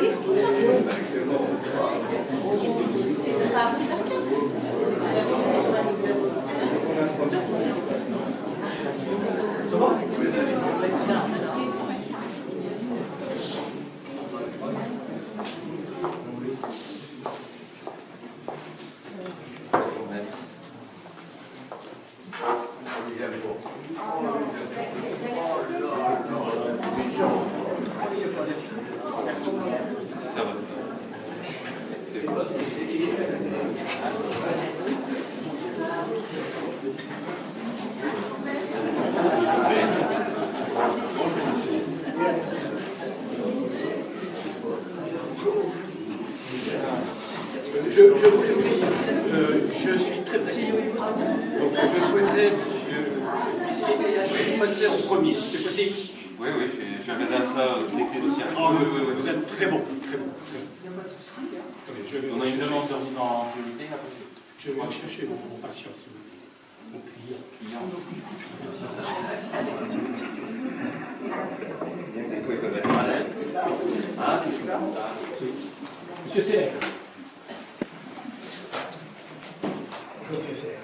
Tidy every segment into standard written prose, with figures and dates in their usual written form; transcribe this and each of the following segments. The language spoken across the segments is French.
lire tout ça. Je suis très pressé. Donc je souhaiterais, monsieur, passer en premier. C'est possible? Oui, j'ai regardé ça dès que les dossiers. Ah oui, vous êtes très bon, très bon. Il n'y a pas de souci. On a une demande de remise en priorité là. Je vais chercher mon patient, s'il vous plaît. Mon client. Vous pouvez connaître à l'aide. Ah, Monsieur Seller. Je préfère.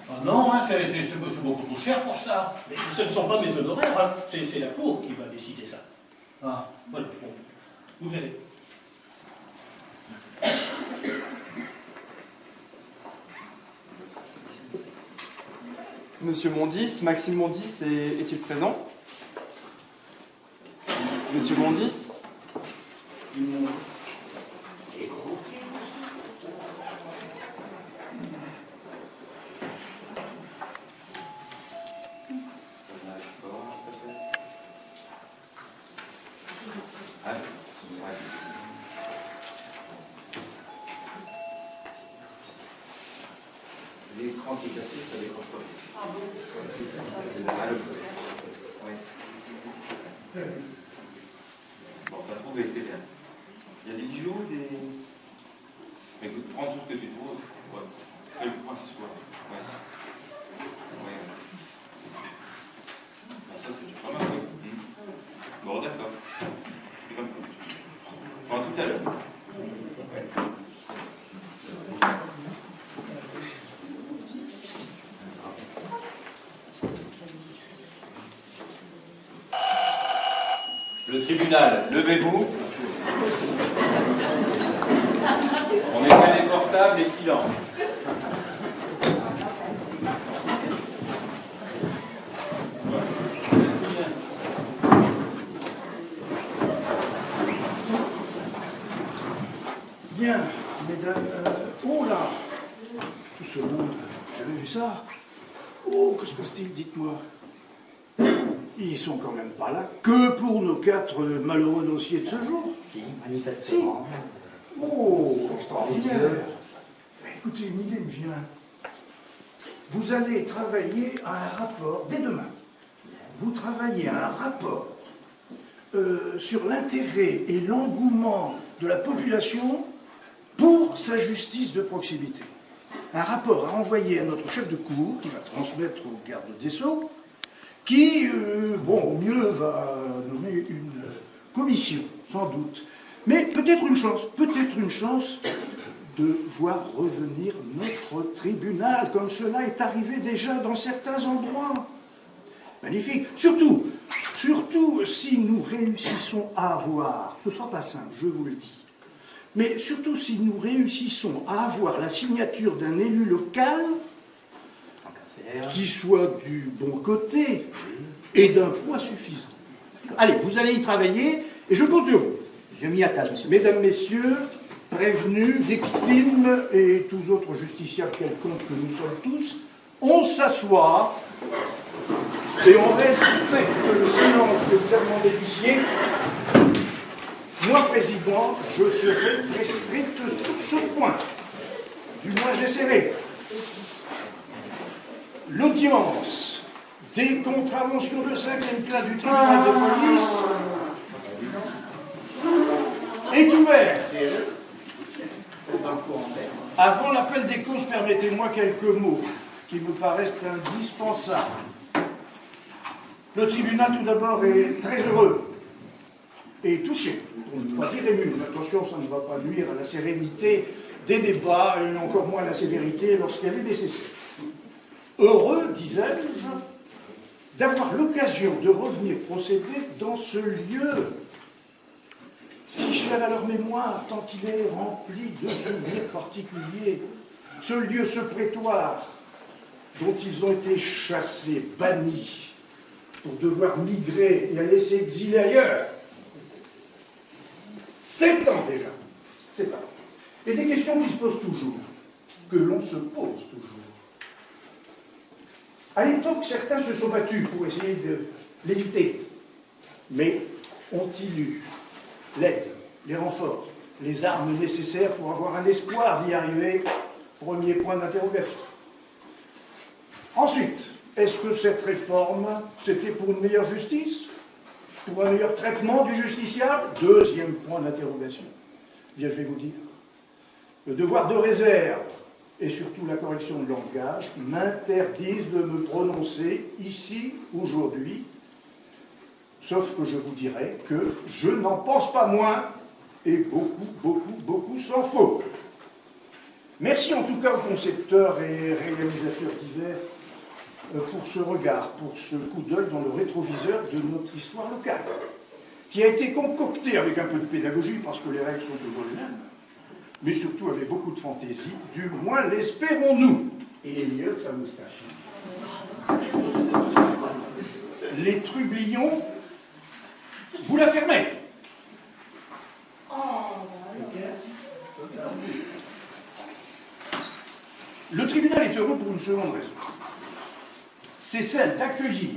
Ah non, hein, c'est beaucoup trop cher pour ça. Mais ce ne sont pas mes honoraires, hein. C'est la Cour qui va décider ça. Ah. Voilà, bon. Vous verrez. Monsieur Mondis, Maxime Mondis est-il présent? Monsieur Mondis? L'écran qui est cassé, ça décroche pas. Ah bon? Ça se Bon, t'as trouvé, c'est bien. Il y a des bijoux, des... Écoute, prends tout ce que tu trouves. Ouais. Fais le point ce soir. Ouais. Ouais. Ah, ça, c'est pas mal, oui. Bon, d'accord. C'est comme ça. Bon, tout à l'heure. Ouais. Le tribunal, levez-vous. On éteint les portables et silence. Bien, mesdames, oh là, tout ce monde, j'avais vu ça. Oh, que se passe-t-il, dites-moi. Ils sont quand même pas là que pour nos 4 malheureux dossiers de ce jour. Si, manifestement. Si. Oh, extraordinaire. Écoutez, une idée me vient. Vous allez travailler à un rapport, dès demain, vous travaillez à un rapport sur l'intérêt et l'engouement de la population pour sa justice de proximité. Un rapport à envoyer à notre chef de cour, qui va transmettre au garde des Sceaux, qui, au mieux, va nommer une commission, sans doute. Mais peut-être une chance de voir revenir notre tribunal, comme cela est arrivé déjà dans certains endroits. Magnifique. Surtout si nous réussissons à avoir, ce ne sera pas simple, je vous le dis, mais surtout si nous réussissons à avoir la signature d'un élu local qui soit du bon côté et d'un poids suffisant. Allez, vous allez y travailler et je compte sur vous. Je m'y attache, monsieur. Mesdames, messieurs, prévenus, victimes et tous autres justiciables quelconques que nous sommes tous, on s'assoit et on respecte le silence que vous avez demandé d'huissier. Moi, président, je serai très strict sur ce point. Du moins, j'essaierai. L'audience des contraventions de 5e classe du tribunal de police est ouverte. Avant l'appel des causes, permettez-moi quelques mots qui me paraissent indispensables. Le tribunal, tout d'abord, est très heureux et touché, pour ne pas dire ému. Attention, ça ne va pas nuire à la sérénité des débats, et encore moins à la sévérité lorsqu'elle est nécessaire. Heureux, disais-je, d'avoir l'occasion de revenir procéder dans ce lieu si cher à leur mémoire, tant il est rempli de souvenirs particuliers. Ce lieu, ce prétoire, dont ils ont été chassés, bannis, pour devoir migrer et aller s'exiler ailleurs. 7 ans déjà. 7 ans. Et des questions qui se posent toujours, que l'on se pose toujours. À l'époque, certains se sont battus pour essayer de l'éviter. Mais ont-ils eu l'aide, les renforts, les armes nécessaires pour avoir un espoir d'y arriver? Premier point d'interrogation. Ensuite, est-ce que cette réforme, c'était pour une meilleure justice? Pour un meilleur traitement du justiciable? Deuxième point d'interrogation. Bien, je vais vous dire. Le devoir de réserve et surtout la correction de langage m'interdisent de me prononcer ici, aujourd'hui, sauf que je vous dirai que je n'en pense pas moins, et beaucoup s'en faut. Merci en tout cas aux concepteurs et réalisateurs divers pour ce regard, pour ce coup d'œil dans le rétroviseur de notre histoire locale, qui a été concocté avec un peu de pédagogie, parce que les règles sont toujours les mêmes, mais surtout avec beaucoup de fantaisie, du moins l'espérons-nous. Il est mieux que sa moustache. Les trublions, vous la fermez. Le tribunal est heureux pour une seconde raison. C'est celle d'accueillir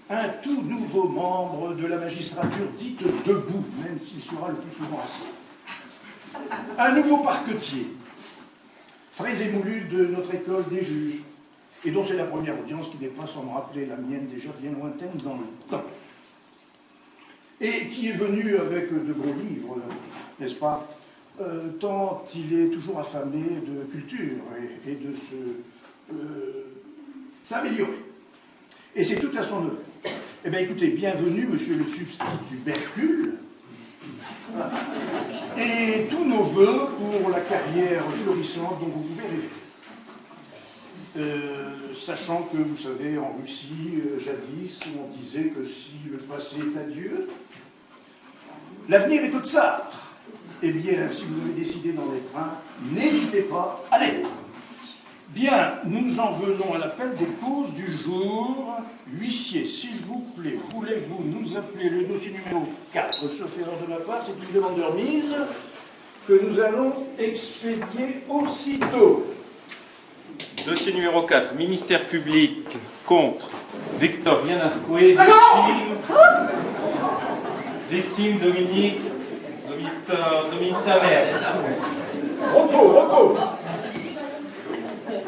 un tout nouveau membre de la magistrature dite debout, même s'il sera le plus souvent assis. Un nouveau parquetier, frais et moulu de notre école des juges, et dont c'est la première audience qui n'est pas sans me rappeler la mienne déjà bien lointaine dans le temps. Et qui est venu avec de beaux livres, n'est-ce pas, tant il est toujours affamé de culture et de s'améliorer. Et c'est tout à son honneur. Eh bien écoutez, bienvenue, monsieur le substitut Bercule, et tous nos voeux pour la carrière florissante dont vous pouvez rêver. Sachant que, vous savez, en Russie, jadis, on disait que si le passé est à Dieu, l'avenir est au tsar. Eh bien, si vous avez décidé d'en être un, n'hésitez pas à l'être. Bien, nous en venons à l'appel des causes du jour. Huissier, s'il vous plaît, voulez-vous nous appeler le dossier numéro 4, sauf erreur de ma part, c'est une demande de remise que nous allons expédier aussitôt. Dossier numéro 4, ministère public contre Victor Yanascoué, victime Dominique Tamer.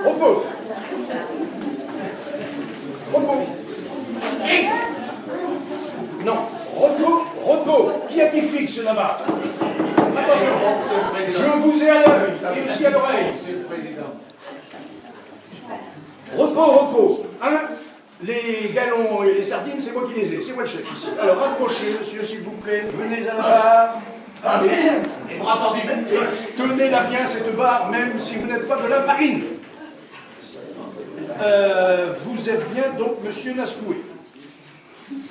Repos. Non, repos. Qui a qui fixe là-bas? Attention, je vous ai à l'œil et aussi à l'oreille. Repos. Hein? Les galons et les sardines, c'est moi qui les ai, c'est moi le chef ici. Alors approchez, monsieur, s'il vous plaît, venez à la barre. Les bras tendus. Et tenez-la bien, cette barre, même si vous n'êtes pas de la marine. Vous êtes bien donc monsieur Nascoué.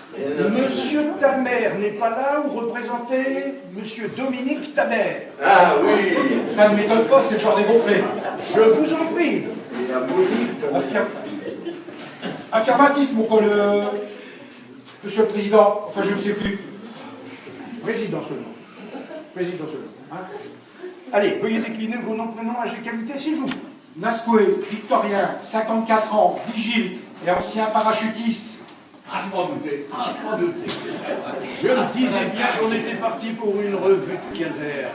Monsieur Tamer n'est pas là, ou représentez monsieur Dominique Tamer. Ah oui, ça ne m'étonne pas, c'est le genre dégonflé. Je vous en prie. Affirmatif, monsieur le président, enfin je ne sais plus. Président seulement. Hein? Allez, veuillez décliner vos noms, prénoms, âge et qualité, s'il vous plaît. Nascoué, Victorien, 54 ans, vigile et ancien parachutiste. Ah, je m'en doutais. Je me disais bien qu'on était parti pour une revue de caserne.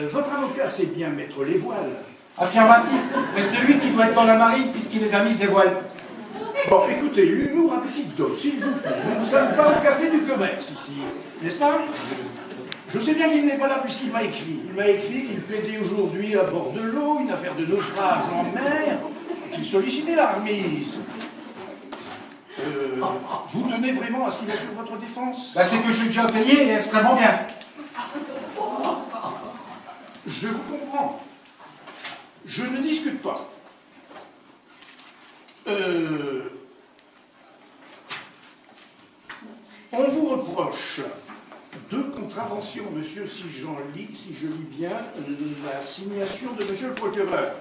Votre avocat sait bien mettre les voiles. Affirmatif, mais c'est lui qui doit être dans la marine puisqu'il les a mis ses voiles. Bon, écoutez, l'humour à petite dose, s'il vous plaît. Nous ne sommes pas au café du commerce ici, n'est-ce pas? Je sais bien qu'il n'est pas là puisqu'il m'a écrit. Il m'a écrit qu'il plaisait aujourd'hui à bord de l'eau, une affaire de naufrage en mer, qu'il sollicitait la remise. vous tenez vraiment à ce qu'il assure votre défense? Bah, c'est que je l'ai déjà payé et extrêmement bien. Je vous comprends. Je ne discute pas. On vous reproche 2 contraventions, monsieur, si je lis bien la signation de monsieur le procureur.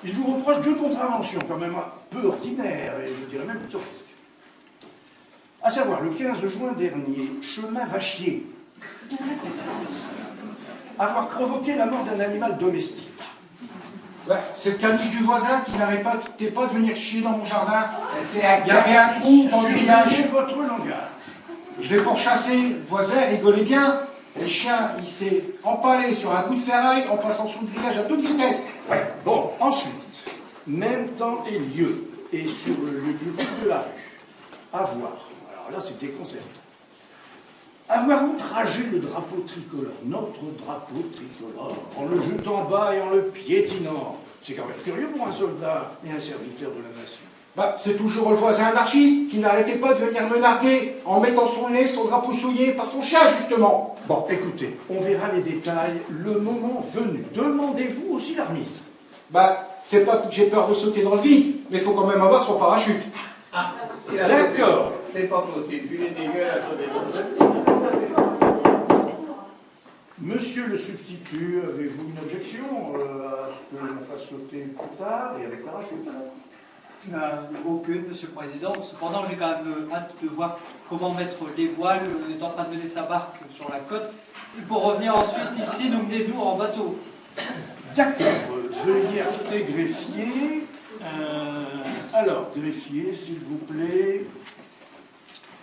Il vous reproche 2 contraventions, quand même un peu ordinaires, et je dirais même pittoresques. À savoir, le 15 juin dernier, chemin Vachier, avoir provoqué la mort d'un animal domestique. Ouais, c'est le caniche du voisin qui n'arrêtait pas de venir chier dans mon jardin. Il y avait un trou dans le grillage. Surveillez votre langage. Je l'ai pourchassé, le voisin rigolait bien. Et le chien, il s'est empalé sur un bout de ferraille en passant sous le grillage à toute vitesse. Ouais. Bon, ensuite, même temps et lieu, et sur le lieu de la rue, avoir, alors là c'est déconcertant, avoir outragé le drapeau tricolore, notre drapeau tricolore, en le jetant bas et en le piétinant. C'est quand même curieux pour un soldat et un serviteur de la nation. Bah, c'est toujours le voisin anarchiste qui n'arrêtait pas de venir me narguer en mettant son nez sur le drapeau souillé par son chien, justement. Bon, écoutez, on verra les détails le moment venu. Demandez-vous aussi la remise. Bah, c'est pas que j'ai peur de sauter dans le vide, mais il faut quand même avoir son parachute. D'accord. C'est pas possible, vu les dégâts à côté de Monsieur le substitut, avez-vous une objection à ce que l'on fasse sauter plus tard et avec parachute? Aucune, Monsieur le Président. Cependant, j'ai quand même hâte de voir comment mettre les voiles. On est en train de mener sa barque sur la côte. Et pour revenir ensuite ici, nous mener nous en bateau. D'accord. Veuillez appeler greffier. Alors, greffier, s'il vous plaît,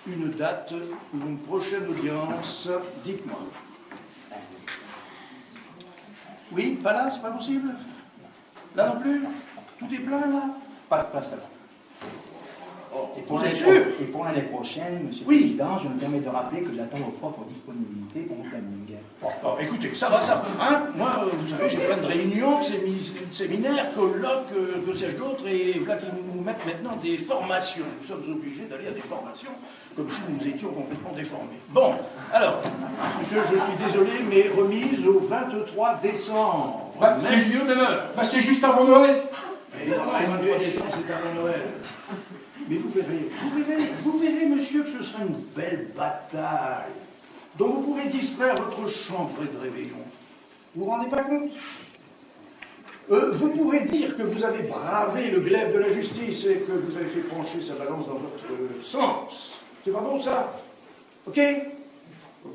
une date ou une prochaine audience, dites-moi. Oui, pas là, c'est pas possible? Là non plus? Tout est plein là? Pas de place alors. Et pour Vous êtes l'année sûr? et pour l'année prochaine, Monsieur Oui. le Président, je me permets de rappeler que j'attends vos propres disponibilités pour mon planning. Bon, écoutez, ça va, hein? Moi, vous savez, j'ai plein de réunions, de séminaires, colloques, que sais-je d'autre, et voilà qu'ils nous mettent maintenant des formations. Nous sommes obligés d'aller à des formations, comme si nous étions complètement déformés. Bon, alors, monsieur, je suis désolé, mais remise au 23 décembre. Bah, Même lieu, même heure. Bah, c'est juste avant Noël. Et non, le 23 décembre, c'est avant Noël. Mais vous verrez, monsieur, que ce sera une belle bataille dont vous pourrez distraire votre chambrée de réveillon. Vous vous rendez pas compte? Vous pourrez dire que vous avez bravé le glaive de la justice et que vous avez fait pencher sa balance dans votre sens. C'est pas bon, ça? Ok?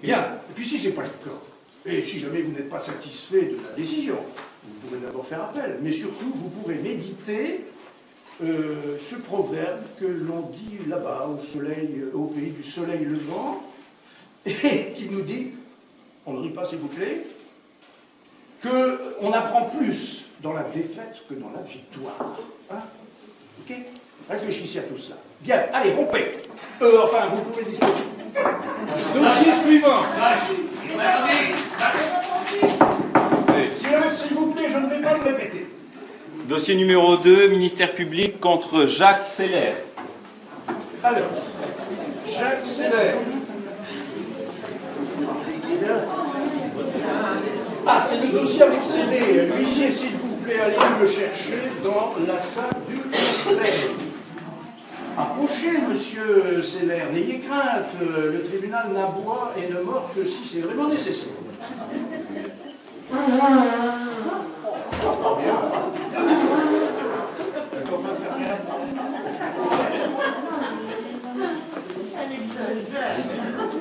Bien. Et puis si c'est pas le cas, et si jamais vous n'êtes pas satisfait de la décision, vous pourrez d'abord faire appel, mais surtout, vous pourrez méditer ce proverbe que l'on dit là-bas, au pays du soleil levant, et qui nous dit, on ne rit pas s'il vous plaît, qu'on apprend plus dans la défaite que dans la victoire. Hein? Ok? Réfléchissez à tout cela. Bien, allez, rompez. Enfin, vous pouvez disposer. Dossier suivant. Silence, s'il vous plaît, je ne vais pas le répéter. Dossier numéro 2, ministère public contre Jacques Seller. Alors, Jacques Seller. Ah, c'est le dossier avec Seller. L'huissier, s'il vous plaît, allez le chercher dans la salle du conseil. Approchez, monsieur Seller, n'ayez crainte, le tribunal n'aboie et ne mord que si c'est vraiment nécessaire.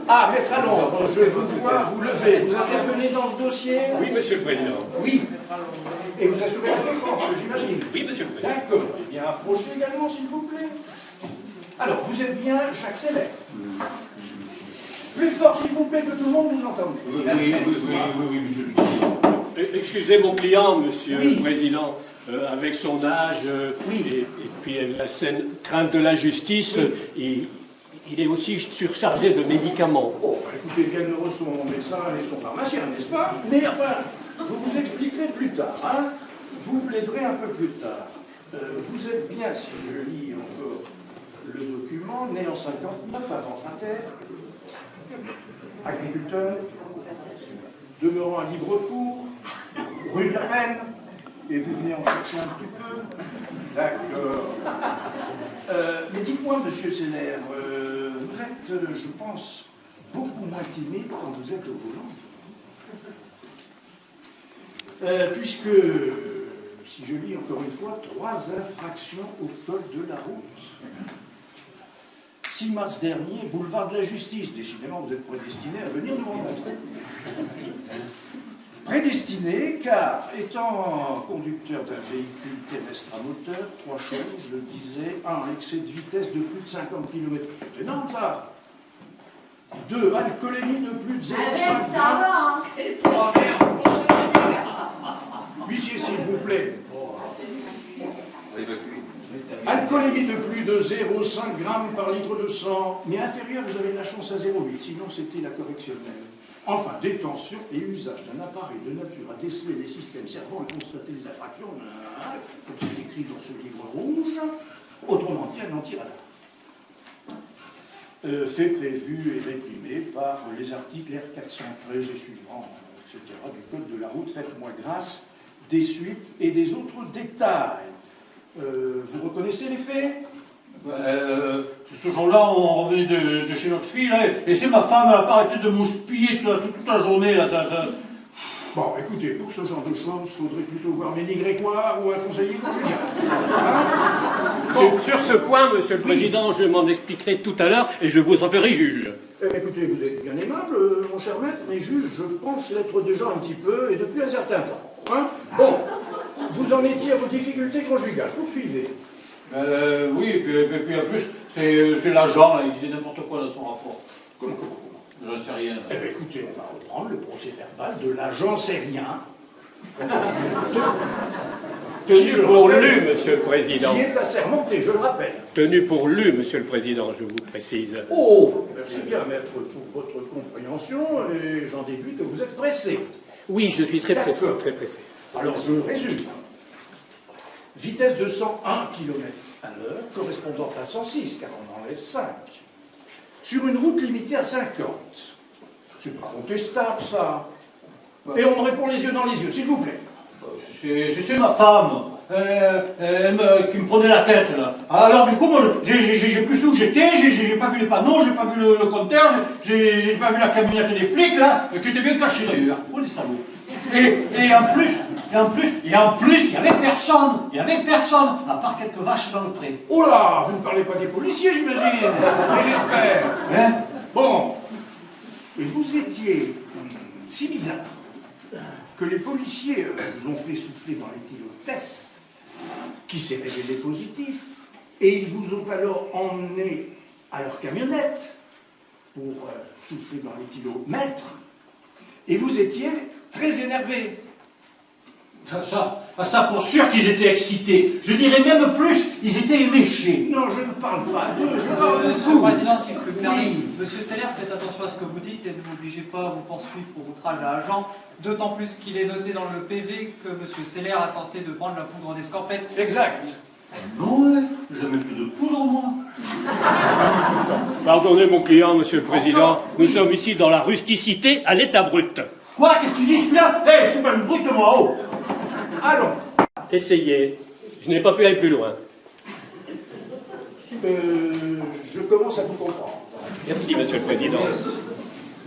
Ah, maître à l'ombre, je vous vois vous lever. Vous intervenez dans ce dossier? Oui, monsieur le président. Oui. Et vous assurez la défense, j'imagine? Oui, monsieur le président. D'accord. Eh bien, approchez également, s'il vous plaît. Alors, vous êtes bien Jacques Seller? Plus fort, s'il vous plaît, que tout le monde vous entende. Oui, monsieur le président. Excusez mon client, monsieur Oui. le président, avec son âge Oui. et puis la saine crainte de la justice, il est aussi surchargé de médicaments. Oh, bah, écoutez, bien heureux son médecin et son pharmacien, n'est-ce pas? Mais enfin, vous vous expliquerez plus tard, hein? Vous plaiderez un peu plus tard. Vous êtes bien, si je lis encore le document, né en 59 avant Inter, agriculteur, demeurant à Librcourt, rue de la Reine, et vous venez en chercher un petit peu. D'accord. Mais dites-moi, monsieur Seller, vous êtes, je pense, beaucoup moins timide quand vous êtes au volant. Puisque, si je lis encore une fois, 3 infractions au code de la route. 6 mars dernier, boulevard de la Justice. Décidément, vous êtes prédestiné à venir nous rencontrer. Prédestiné, car étant conducteur d'un véhicule terrestre à moteur, 3 choses, je disais, 1, excès de vitesse de plus de 50 km. C'est énorme, ça. 2, alcoolémie de plus de 0,5 ça va, hein. Huissier, s'il vous plaît. Ça évacue. Alcoolémie de plus de 0,5 grammes par litre de sang, mais inférieur, vous avez de la chance à 0,8, sinon c'était la correctionnelle. Enfin, détention et usage d'un appareil de nature à déceler les systèmes servant à constater les infractions, comme c'est écrit dans ce livre rouge, autrement dit un anti-radar. Fait prévu et réprimé par les articles R413 et suivants, etc. du Code de la route. Faites-moi grâce des suites et des autres détails. Vous reconnaissez les faits? Ce jour-là, on revenait de chez notre fille, là, et c'est ma femme, elle n'a pas arrêté de mouspiller toute la journée, là, ça... Bon, écoutez, pour ce genre de choses, il faudrait plutôt voir Ménie Grégoire ou un conseiller conjugal. Hein? Bon, sur ce point, Monsieur le Président, je m'en expliquerai tout à l'heure et je vous en ferai juge. Écoutez, vous êtes bien aimable, mon cher maître, mais juge, je pense l'être déjà un petit peu, et depuis un certain temps. Hein? Bon, vous en étiez à vos difficultés conjugales, poursuivez. Oui, et puis en plus, c'est l'agent, là, il disait n'importe quoi dans son rapport. Comment? J'en sais rien. Eh bien, écoutez, on va reprendre le procès verbal de l'agent sérien. Tenu pour lu, Monsieur le Président. Qui est assermenté, je le rappelle. Tenu pour lu, Monsieur le Président, je vous précise. Oh, merci bien, maître, pour votre compréhension, et j'en déduis que vous êtes pressé. Oui, je suis très pressé, très pressé. Alors, je résume. Vitesse de 101 km/h, correspondant à 106, car on enlève 5. Sur une route limitée à 50. C'est pas contestable, ça. Et on me répond les yeux dans les yeux, s'il vous plaît. C'est ma femme, qui me prenait la tête, là. Alors, du coup, moi, j'ai plus où j'étais, j'ai pas vu les panneaux, j'ai pas vu le compteur, j'ai pas vu la camionnette des flics, là, qui était bien cachée, d'ailleurs. Oh, les salauds. Et en plus, il y avait personne, à part quelques vaches dans le pré. Oh là, vous ne parlez pas des policiers, j'imagine. Mais j'espère. Hein? Bon. Et vous étiez si bizarre que les policiers vous ont fait souffler dans l'éthylotest, qui s'est révélé positif, et ils vous ont alors emmené à leur camionnette pour souffler dans l'éthylomètre, et vous étiez très énervé. Ça, pour sûr qu'ils étaient excités. Je dirais même plus, ils étaient éméchés. Non, je ne parle pas d'eux, je parle de Monsieur le vous. Président, si je peux me permettre, Oui. Monsieur Seller, faites attention à ce que vous dites et ne m'obligez pas à vous poursuivre pour outrage à agent, d'autant plus qu'il est noté dans le PV que Monsieur Seller a tenté de prendre la poudre d'escampette. Exact. Non, je mets plus de poudre, moi. Pardonnez mon client, Monsieur le Président, nous sommes ici dans la rusticité à l'état brut. Quoi? Qu'est-ce que tu dis, celui-là? Eh, c'est pas une brute, moi, oh! Allons. Essayez. Je n'ai pas pu aller plus loin. Je commence à vous comprendre. Merci, Monsieur le Président.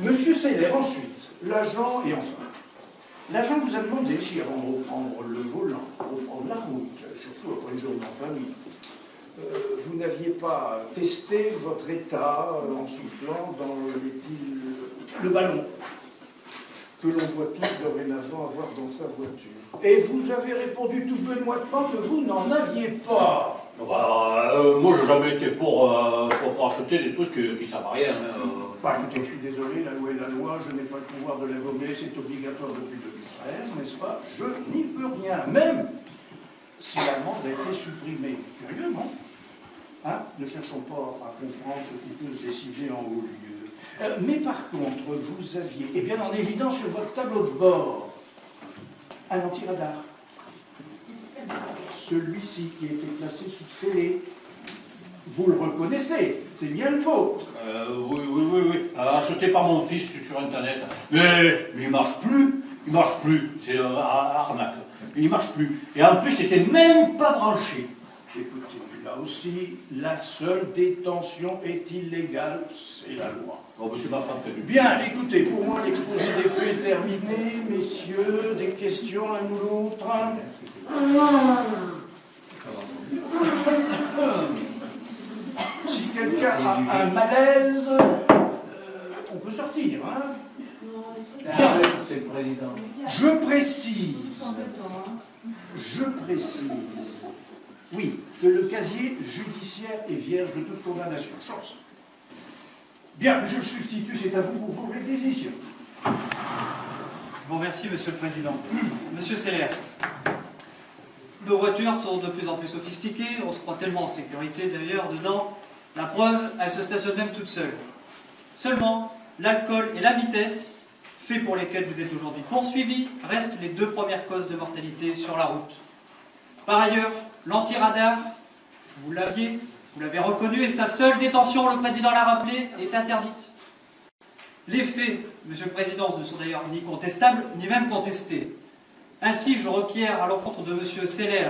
Monsieur Seller, ensuite, l'agent et enfin. L'agent vous a demandé si, avant de reprendre le volant, reprendre la route, surtout après une journée en famille, vous n'aviez pas testé votre état en soufflant dans le ballon que l'on doit tous dorénavant avoir dans sa voiture. Et vous avez répondu tout benoîtement que vous n'en aviez pas. Moi, j'ai jamais été pour acheter des trucs qui servent à rien. Bah, écoutez, je suis désolé, la loi est la loi, je n'ai pas le pouvoir de la gommer, c'est obligatoire depuis 2013, n'est-ce pas? Je n'y peux rien, même si l'amende a été supprimée. Curieux, non? Hein? Ne cherchons pas à comprendre ce qui peut se décider en haut lieu. Mais par contre, vous aviez, et bien en évidence sur votre tableau de bord, un anti-radar. Celui-ci qui était placé sous scellé. vous le reconnaissez, c'est bien le vôtre. Oui. Acheté par mon fils sur Internet. Mais il marche plus. Il marche plus. C'est arnaque. Il marche plus. Et en plus, c'était même pas branché. Écoutez, là aussi, la seule détention est illégale, c'est la loi. Oh, mais c'est ma femme qui a dû. Bien, écoutez, pour moi, l'exposé des faits est terminé. Messieurs, des questions l'un ou l'autre? Si quelqu'un a un malaise, on peut sortir, hein? Bien, Monsieur le Président. je précise, oui, que le casier judiciaire est vierge de toute condamnation. Chance. Bien, monsieur le substitut, c'est à vous pour vos réquisitions. Je vous remercie, Monsieur le Président. Monsieur Seller, nos voitures sont de plus en plus sophistiquées, on se croit tellement en sécurité d'ailleurs dedans. La preuve, elles se stationnent même toutes seules. Seulement, l'alcool et la vitesse, faits pour lesquels vous êtes aujourd'hui poursuivis, restent les deux premières causes de mortalité sur la route. Par ailleurs, l'antiradar, vous l'avez reconnu, et sa seule détention, le Président l'a rappelé, est interdite. Les faits, Monsieur le Président, ne sont d'ailleurs ni contestables, ni même contestés. Ainsi, je requiers à l'encontre de Monsieur Seller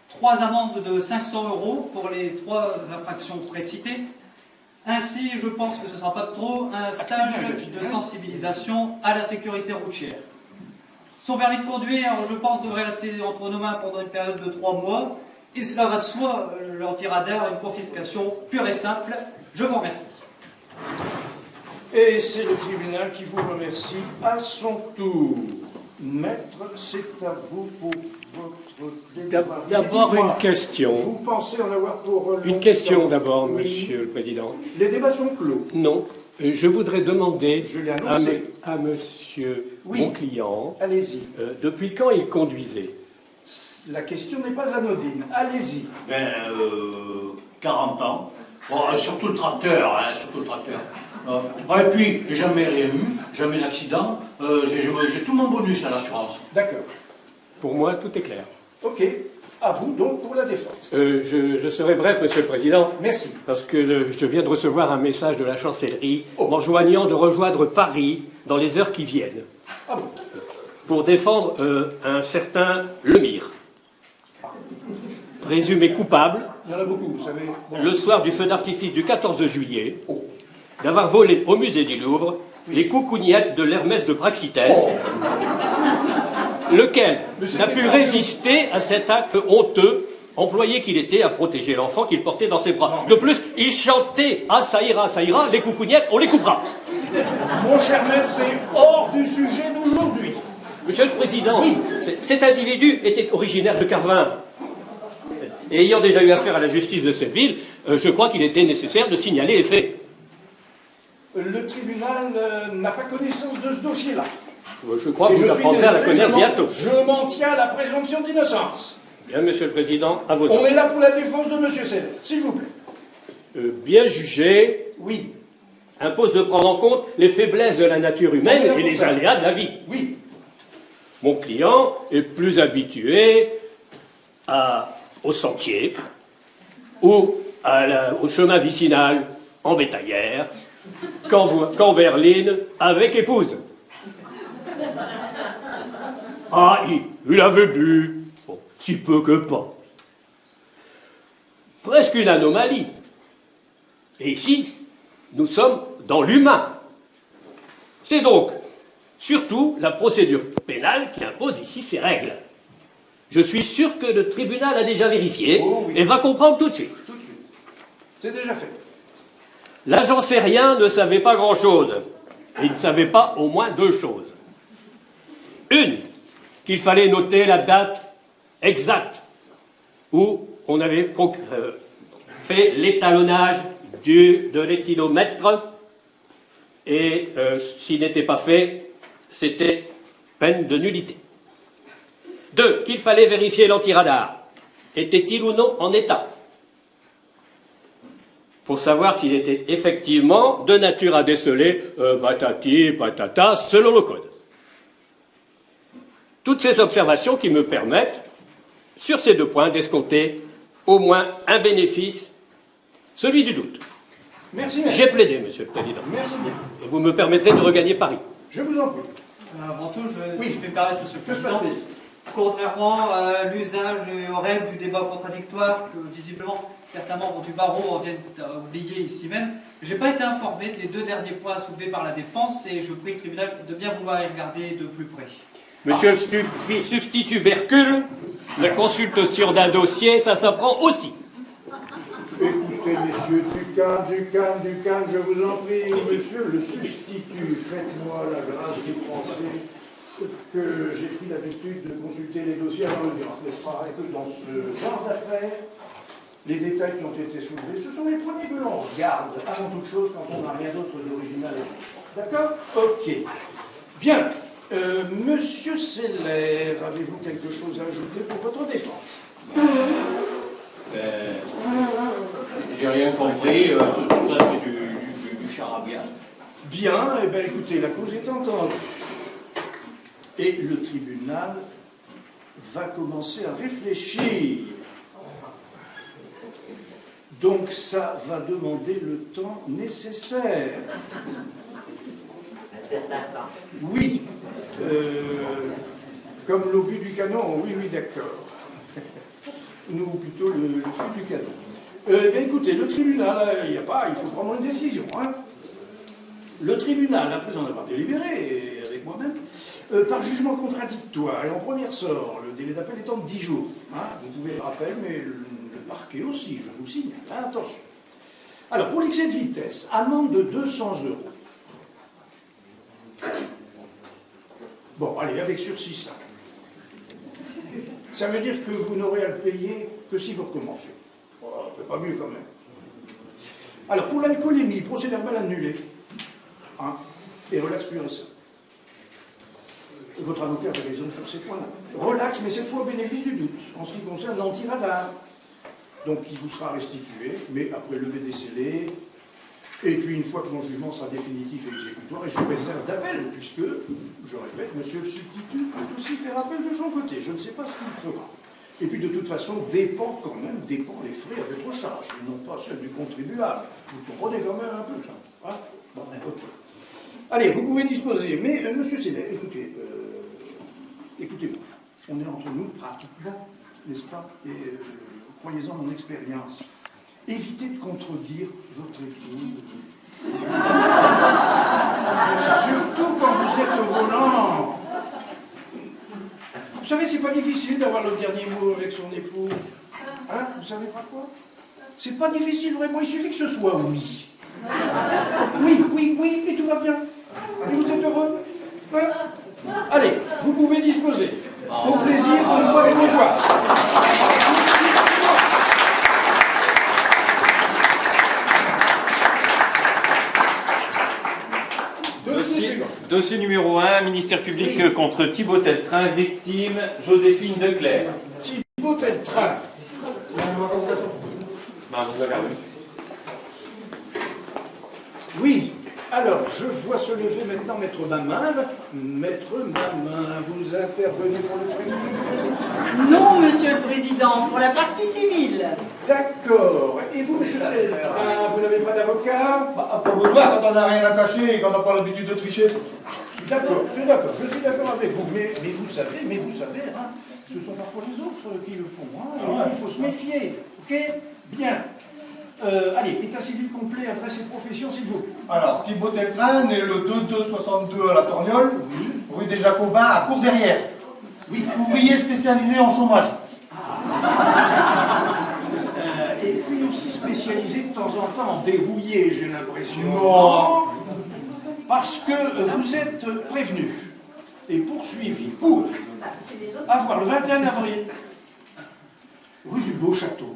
3 amendes de 500 € pour les 3 infractions précitées. Ainsi, je pense que ce ne sera pas de trop un stage de sensibilisation à la sécurité routière. Son permis de conduire, je pense, devrait rester entre nos mains pendant une période de 3 mois. Et cela va de soi, l'antiradar, une confiscation pure et simple. Je vous remercie. Et c'est le tribunal qui vous remercie à son tour. Maître, c'est à vous pour votre plaidoirie. D'abord une question. Vous pensez en avoir pour... Une question longtemps? d'abord, Oui. Monsieur le Président. Les débats sont clos. Non, je voudrais demander Je l'ai annoncé. à Monsieur, Oui. mon client, Allez-y. depuis quand il conduisait? La question n'est pas anodine. Allez-y. 40 ans. Oh, surtout le tracteur, hein, surtout le tracteur. Et puis, j'ai jamais rien eu, jamais d'accident. J'ai tout mon bonus à l'assurance. D'accord. Pour moi, tout est clair. Ok. À vous donc pour la défense. Je serai bref, Monsieur le Président. Merci. Parce que je viens de recevoir un message de la chancellerie m'enjoignant de rejoindre Paris dans les heures qui viennent. Ah bon? Pour défendre un certain Lemire, présumé coupable, Il y en a beaucoup, vous savez. Bon. le soir du feu d'artifice du 14 juillet, d'avoir volé au musée du Louvre les coucougnettes de l'Hermès de Praxitèle, lequel n'a pu résister à cet acte honteux, employé qu'il était à protéger l'enfant qu'il portait dans ses bras. De plus, il chantait « Ah, ça ira, les coucougnettes, on les coupera ». Mon cher maître, c'est hors du sujet d'aujourd'hui. Monsieur le Président, cet individu était originaire de Carvin. Et ayant déjà eu affaire à la justice de cette ville, je crois qu'il était nécessaire de signaler les faits. Le tribunal n'a pas connaissance de ce dossier-là. Je crois que vous apprendrez à la connaître bientôt. Je m'en tiens à la présomption d'innocence. Bien, Monsieur le Président, à vos On ordres. est là pour la défense de Monsieur Seller, s'il vous plaît. Bien jugé Oui. impose de prendre en compte les faiblesses de la nature humaine et les aléas de la vie. Oui. Mon client est plus habitué au sentier ou au chemin vicinal en bétaillère qu'en berline avec épouse. Ah, il avait bu, bon, si peu que pas. Presque une anomalie. Et ici, nous sommes dans l'humain. C'est donc surtout la procédure pénale qui impose ici ces règles. Je suis sûr que le tribunal a déjà vérifié et va comprendre tout de suite. Tout de suite. C'est déjà fait. L'agent sérien ne savait pas grand-chose. Et il ne savait pas au moins 2 choses. Une, qu'il fallait noter la date exacte où on avait fait l'étalonnage de l'éthylomètre. Et s'il n'était pas fait, c'était peine de nullité. 2, qu'il fallait vérifier l'antiradar. Était-il ou non en état? Pour savoir s'il était effectivement de nature à déceler patati, patata, selon le code. Toutes ces observations qui me permettent, sur ces 2 points, d'escompter au moins un bénéfice celui du doute. Merci, maître. J'ai plaidé, Monsieur le Président. Merci bien. Et vous me permettrez de regagner Paris. Je vous en prie. Avant tout, Oui. si je peux me permettre, Monsieur le Que se Président, passe-t-il? contrairement à l'usage et aux règles du débat contradictoire que visiblement certains membres du barreau viennent oublier ici même, je n'ai pas été informé des 2 derniers points soulevés par la défense et je prie le tribunal de bien vouloir y regarder de plus près. Monsieur le substitut Bercule, la consultation d'un dossier, ça s'apprend aussi. Écoutez, messieurs, du calme, je vous en prie, monsieur le substitut, faites-moi la grâce de penser que j'ai pris l'habitude de consulter les dossiers avant le grâce. Il paraît que dans ce genre d'affaires, les détails qui ont été soulevés, ce sont les premiers que l'on regarde, avant toute chose, quand on n'a rien d'autre d'original à dire. D'accord? Ok. Bien. Monsieur Seller, avez-vous quelque chose à ajouter pour votre défense? J'ai rien compris, tout ça c'est du charabia. Bien, eh bien écoutez, la cause est entendue. Et le tribunal va commencer à réfléchir. Donc ça va demander le temps nécessaire. Oui. Comme l'obus du canon, oui, d'accord. Nous, plutôt le fût du canon. Bien écoutez, le tribunal, il faut prendre une décision. Hein. Le tribunal, après en avoir délibéré, et avec moi-même, par jugement contradictoire, et en première sort, le délai d'appel étant de 10 jours. Hein. Vous pouvez le rappeler, mais le parquet aussi, je vous le signale. Hein, attention. Alors, pour l'excès de vitesse, amende de 200 €. Bon, allez, avec sursis, ça. Ça veut dire que vous n'aurez à le payer que si vous recommencez. Voilà, c'est pas mieux quand même. Alors, pour l'alcoolémie, procès verbal annulé. Hein, et relax plus récent. Votre avocat avait raison sur ces points-là. Relax, mais cette fois au bénéfice du doute, en ce qui concerne l'anti-radar. Donc, il vous sera restitué, mais après lever des scellés, et puis une fois que mon jugement sera définitif et exécutoire, et sous réserve d'appel, puisque, je répète, monsieur le substitut peut aussi faire appel de son côté. Je ne sais pas ce qu'il fera. Et puis de toute façon, dépend les frais à votre charge, et non pas ceux du contribuable. Vous comprenez quand même un peu ça. Hein? Bon, ok. Allez, vous pouvez disposer, mais monsieur Seller, écoutez-moi. On est entre nous pratiquement, n'est-ce pas? Et croyez-en mon expérience. Évitez de contredire votre épouse. Surtout quand vous êtes au volant. Vous savez, c'est pas difficile d'avoir le dernier mot avec son épouse. Hein? Vous savez pas quoi? C'est pas difficile vraiment, il suffit que ce soit oui. Oui, et tout va bien. Et vous êtes heureux? Ouais. Allez, vous pouvez disposer. Au plaisir, on ne peut pas voir. Dossier numéro 1, ministère public contre Thibaut Teltrain, victime Joséphine Declercq. Thibaut Teltrain. Vous avez vu. Oui, alors je vois se lever maintenant Maître Mamin. Maître Mamin, vous intervenez pour le premier. Non, Monsieur le Président, pour la partie civile. D'accord. Et vous, monsieur Teltrain, vous n'avez pas d'avocat? Pas besoin quand on n'a rien à cacher et quand on n'a pas l'habitude de tricher. Je suis d'accord avec vous, mais vous savez, hein, ce sont parfois les autres qui le font, hein, il faut se méfier, ok? Bien. Allez, état civil complet, adresse et profession, s'il vous plaît. Alors, Thibaut Teltrain, né le 2-2-62 à la Torgnole, rue des Jacobins, à Cour-Derrière. Oui. Ouvrier spécialisé en chômage. Et puis aussi spécialisé de temps en temps en dérouillé, j'ai l'impression. Non. Parce que vous êtes prévenu et poursuivi pour avoir le 21 avril, rue du Beau-Château,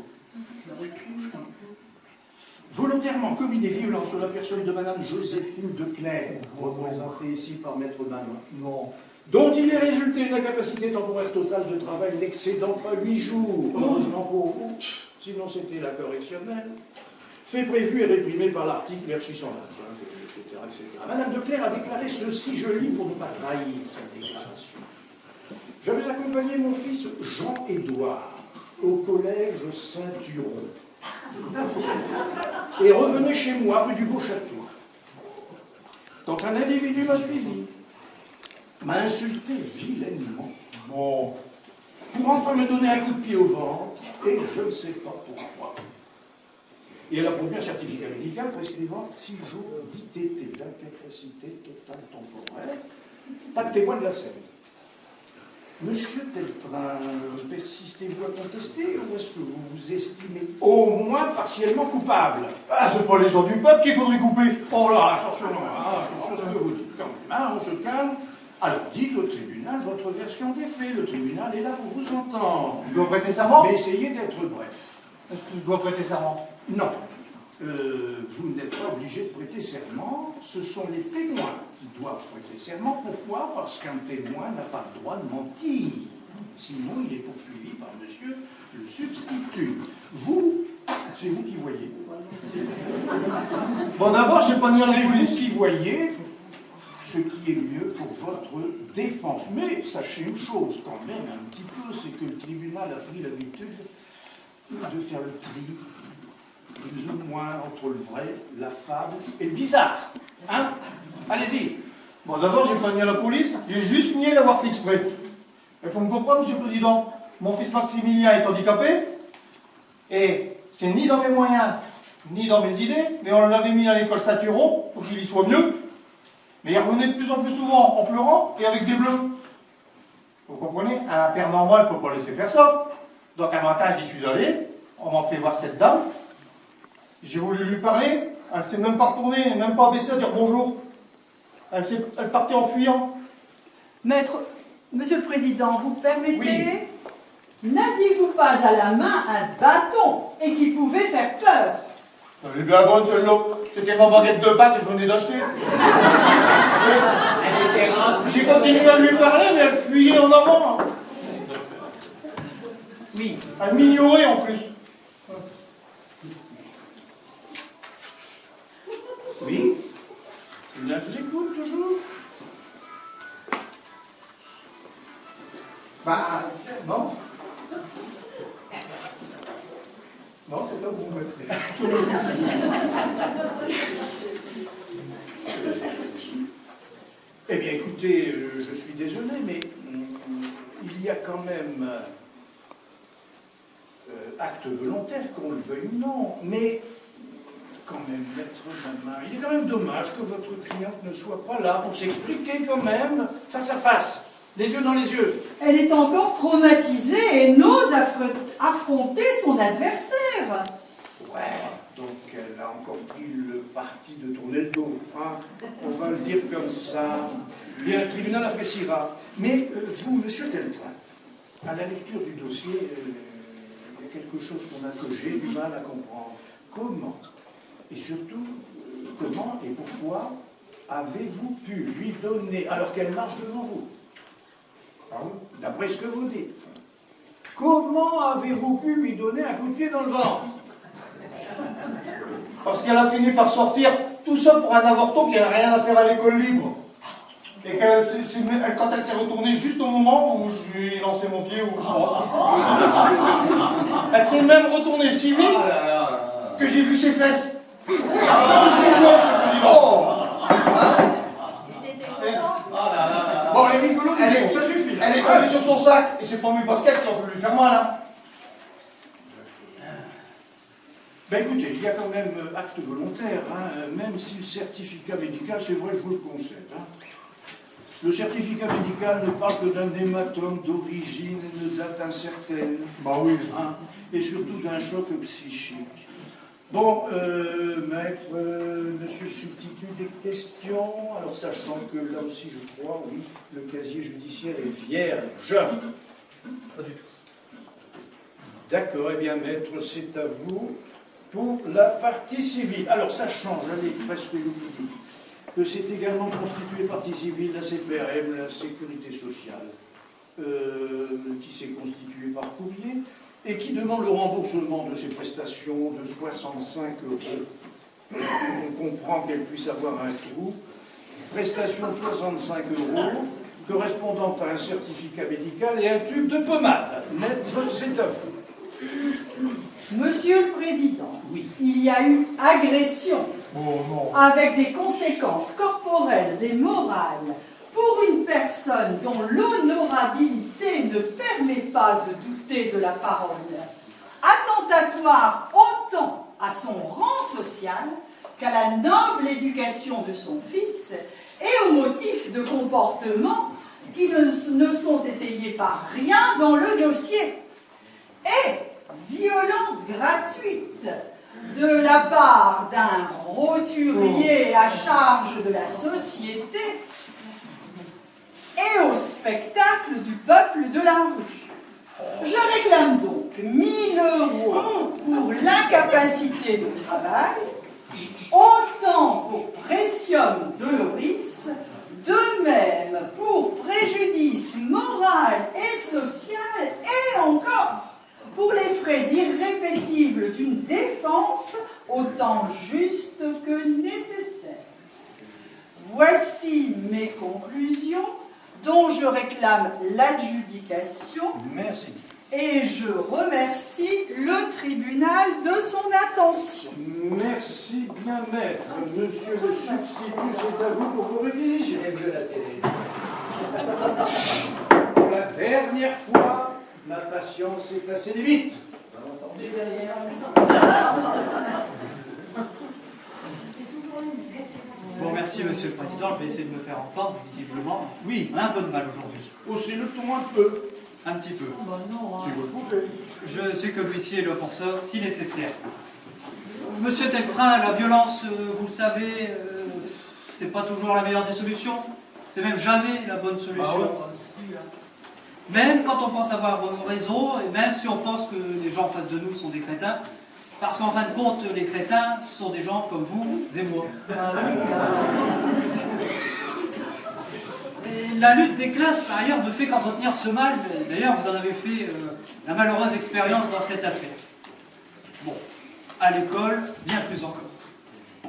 volontairement commis des violences sur la personne de Madame Joséphine Declercq, représentée ici par Maître Manin. Non. Dont il est résulté une incapacité temporaire totale de travail n'excédant pas 8 jours. Heureusement pour vous, sinon c'était la correctionnelle. Fait prévu et réprimé par l'article R625, etc. Madame Declercq a déclaré ceci, je lis pour ne pas trahir sa déclaration. J'avais accompagné mon fils Jean-Édouard au collège Saint-Turon. et revenais chez moi, rue du Beau-Château. Quand un individu m'a suivi, m'a insulté vilainement, pour enfin me donner un coup de pied au ventre, et je ne sais pas pourquoi. Et elle a produit un certificat médical prescrivant 6 jours d'ITT, d'incapacité totale temporaire. Pas de témoin de la scène. Monsieur Teltrain, persistez-vous à contester ou est-ce que vous vous estimez au moins partiellement coupable? Ah, c'est pas les gens du peuple qu'il faudrait couper. Oh là, attention, attention à ce que vous dites. Quand même, hein, on se calme. Alors, dites au tribunal votre version des faits. Le tribunal est là pour vous entendre. Je dois prêter serment? Mais essayez d'être bref. Est-ce que je dois prêter serment? Non. Vous n'êtes pas obligé de prêter serment. Ce sont les témoins qui doivent prêter serment. Pourquoi? Parce qu'un témoin n'a pas le droit de mentir. Sinon, il est poursuivi par monsieur le substitut. Vous, c'est vous qui voyez. Bon, d'abord, j'ai pas mis à la C'est vous police. qui voyez ce qui est mieux pour votre défense. Mais sachez une chose quand même un petit peu, c'est que le tribunal a pris l'habitude de faire le tri, plus ou moins, entre le vrai, la fable et le bizarre. Hein? Allez-y. Bon, d'abord, j'ai pas mis à la police, j'ai juste nié l'avoir fait exprès. Il faut me comprendre, monsieur le président. Mon fils Maximilien est handicapé, et c'est ni dans mes moyens, ni dans mes idées, mais on l'avait mis à l'école Saint-Huron pour qu'il y soit mieux. Mais il revenait de plus en plus souvent en pleurant et avec des bleus. Vous comprenez? Un père normal ne peut pas laisser faire ça. Donc un matin, j'y suis allé, on m'a fait voir cette dame. J'ai voulu lui parler, elle ne s'est même pas retournée, même pas baissée à dire bonjour. Elle partait en fuyant. Maître, Monsieur le Président, vous permettez? Oui. N'aviez-vous pas à la main un bâton et qui pouvait faire peur? Elle est bien bonne celle-là. C'était ma baguette de pain que je venais d'acheter. J'ai continué à lui parler, mais elle fuyait en avant. Oui. Elle m'ignorait en plus. Oui. Je vous écoute toujours. Bah, non. Non, c'est là où vous me mettrez. Eh bien, écoutez, je suis désolé, mais il y a quand même acte volontaire, qu'on le veuille ou non, mais quand même, maître Mamin, il est quand même dommage que votre cliente ne soit pas là pour s'expliquer quand même, face à face, les yeux dans les yeux. Elle est encore traumatisée et n'ose affronter son adversaire. Ouais, donc elle a encore pris le parti de tourner le dos, hein. On va le dire comme ça. Bien, le tribunal appréciera. Mais vous, monsieur Teltrain, à la lecture du dossier, il y a quelque chose que j'ai du mal à comprendre. Comment, et surtout, comment et pourquoi avez-vous pu lui donner, alors qu'elle marche devant vous, d'après ce que vous dites, comment avez-vous pu lui donner un coup de pied dans le ventre? Parce qu'elle a fini par sortir tout ça pour un avorton qui n'a rien à faire à l'école libre. Et quand elle s'est retournée juste au moment où je lui ai lancé mon pied, où je pense. Elle s'est même retournée si vite que j'ai vu ses fesses. Bon, les rigolos, ça suffit. Elle est tombée sur son sac et c'est pas mes baskets qui ont pu lui faire mal. Hein. Ben écoutez, il y a quand même acte volontaire, hein, même si le certificat médical, c'est vrai, je vous le concède. Hein. Le certificat médical ne parle que d'un hématome d'origine et de date incertaine. Bah oui. Hein, et surtout d'un choc psychique. Bon, maître, monsieur le substitut, des questions? Alors, sachant que là aussi, je crois, oui, le casier judiciaire est vierge. Pas du tout. D'accord, eh bien, maître, c'est à vous pour la partie civile. Alors, sachant, j'allais presque l'oublier, que c'est également constitué partie civile la CPRM, la Sécurité sociale, qui s'est constituée par courrier, et qui demande le remboursement de ses prestations de 65 €. On comprend qu'elle puisse avoir un trou. Prestation de 65 € correspondant à un certificat médical et un tube de pommade. Maître, c'est à vous. Monsieur le Président, Oui. il y a eu agression Oh non. avec des conséquences corporelles et morales pour une personne dont l'honorabilité ne permet pas de douter de la parole, attentatoire autant à son rang social qu'à la noble éducation de son fils et aux motifs de comportement qui ne sont étayés par rien dans le dossier. Et violence gratuite de la part d'un roturier à charge de la société et au spectacle du peuple de la rue. Je réclame donc 1000 € pour l'incapacité de travail, autant pour Precium Doloris, de même pour préjudice moral et social, et encore pour les frais irrépétibles d'une défense autant juste que nécessaire. Voici mes conclusions dont je réclame l'adjudication. Merci. Et je remercie le tribunal de son attention. Merci bien, maître. Monsieur le substitut, c'est à vous pour vos réquisitions. Pour la dernière fois, ma patience est assez limite. Vous entendez derrière? Je vous remercie, Monsieur le Président. Je vais essayer de me faire entendre, visiblement. Oui, on a un peu de mal aujourd'hui. Aussi le ton un peu. Un petit peu. Si vous le pouvez. Je sais que l'huissier est là pour ça, si nécessaire. Monsieur Teltrain, la violence, vous le savez, c'est pas toujours la meilleure des solutions. C'est même jamais la bonne solution. Même quand on pense avoir raison, et même si on pense que les gens en face de nous sont des crétins, parce qu'en fin de compte, les crétins sont des gens comme vous et moi. Et la lutte des classes, par ailleurs, ne fait qu'entretenir ce mal. D'ailleurs, vous en avez fait la malheureuse expérience dans cette affaire. Bon, à l'école, bien plus encore.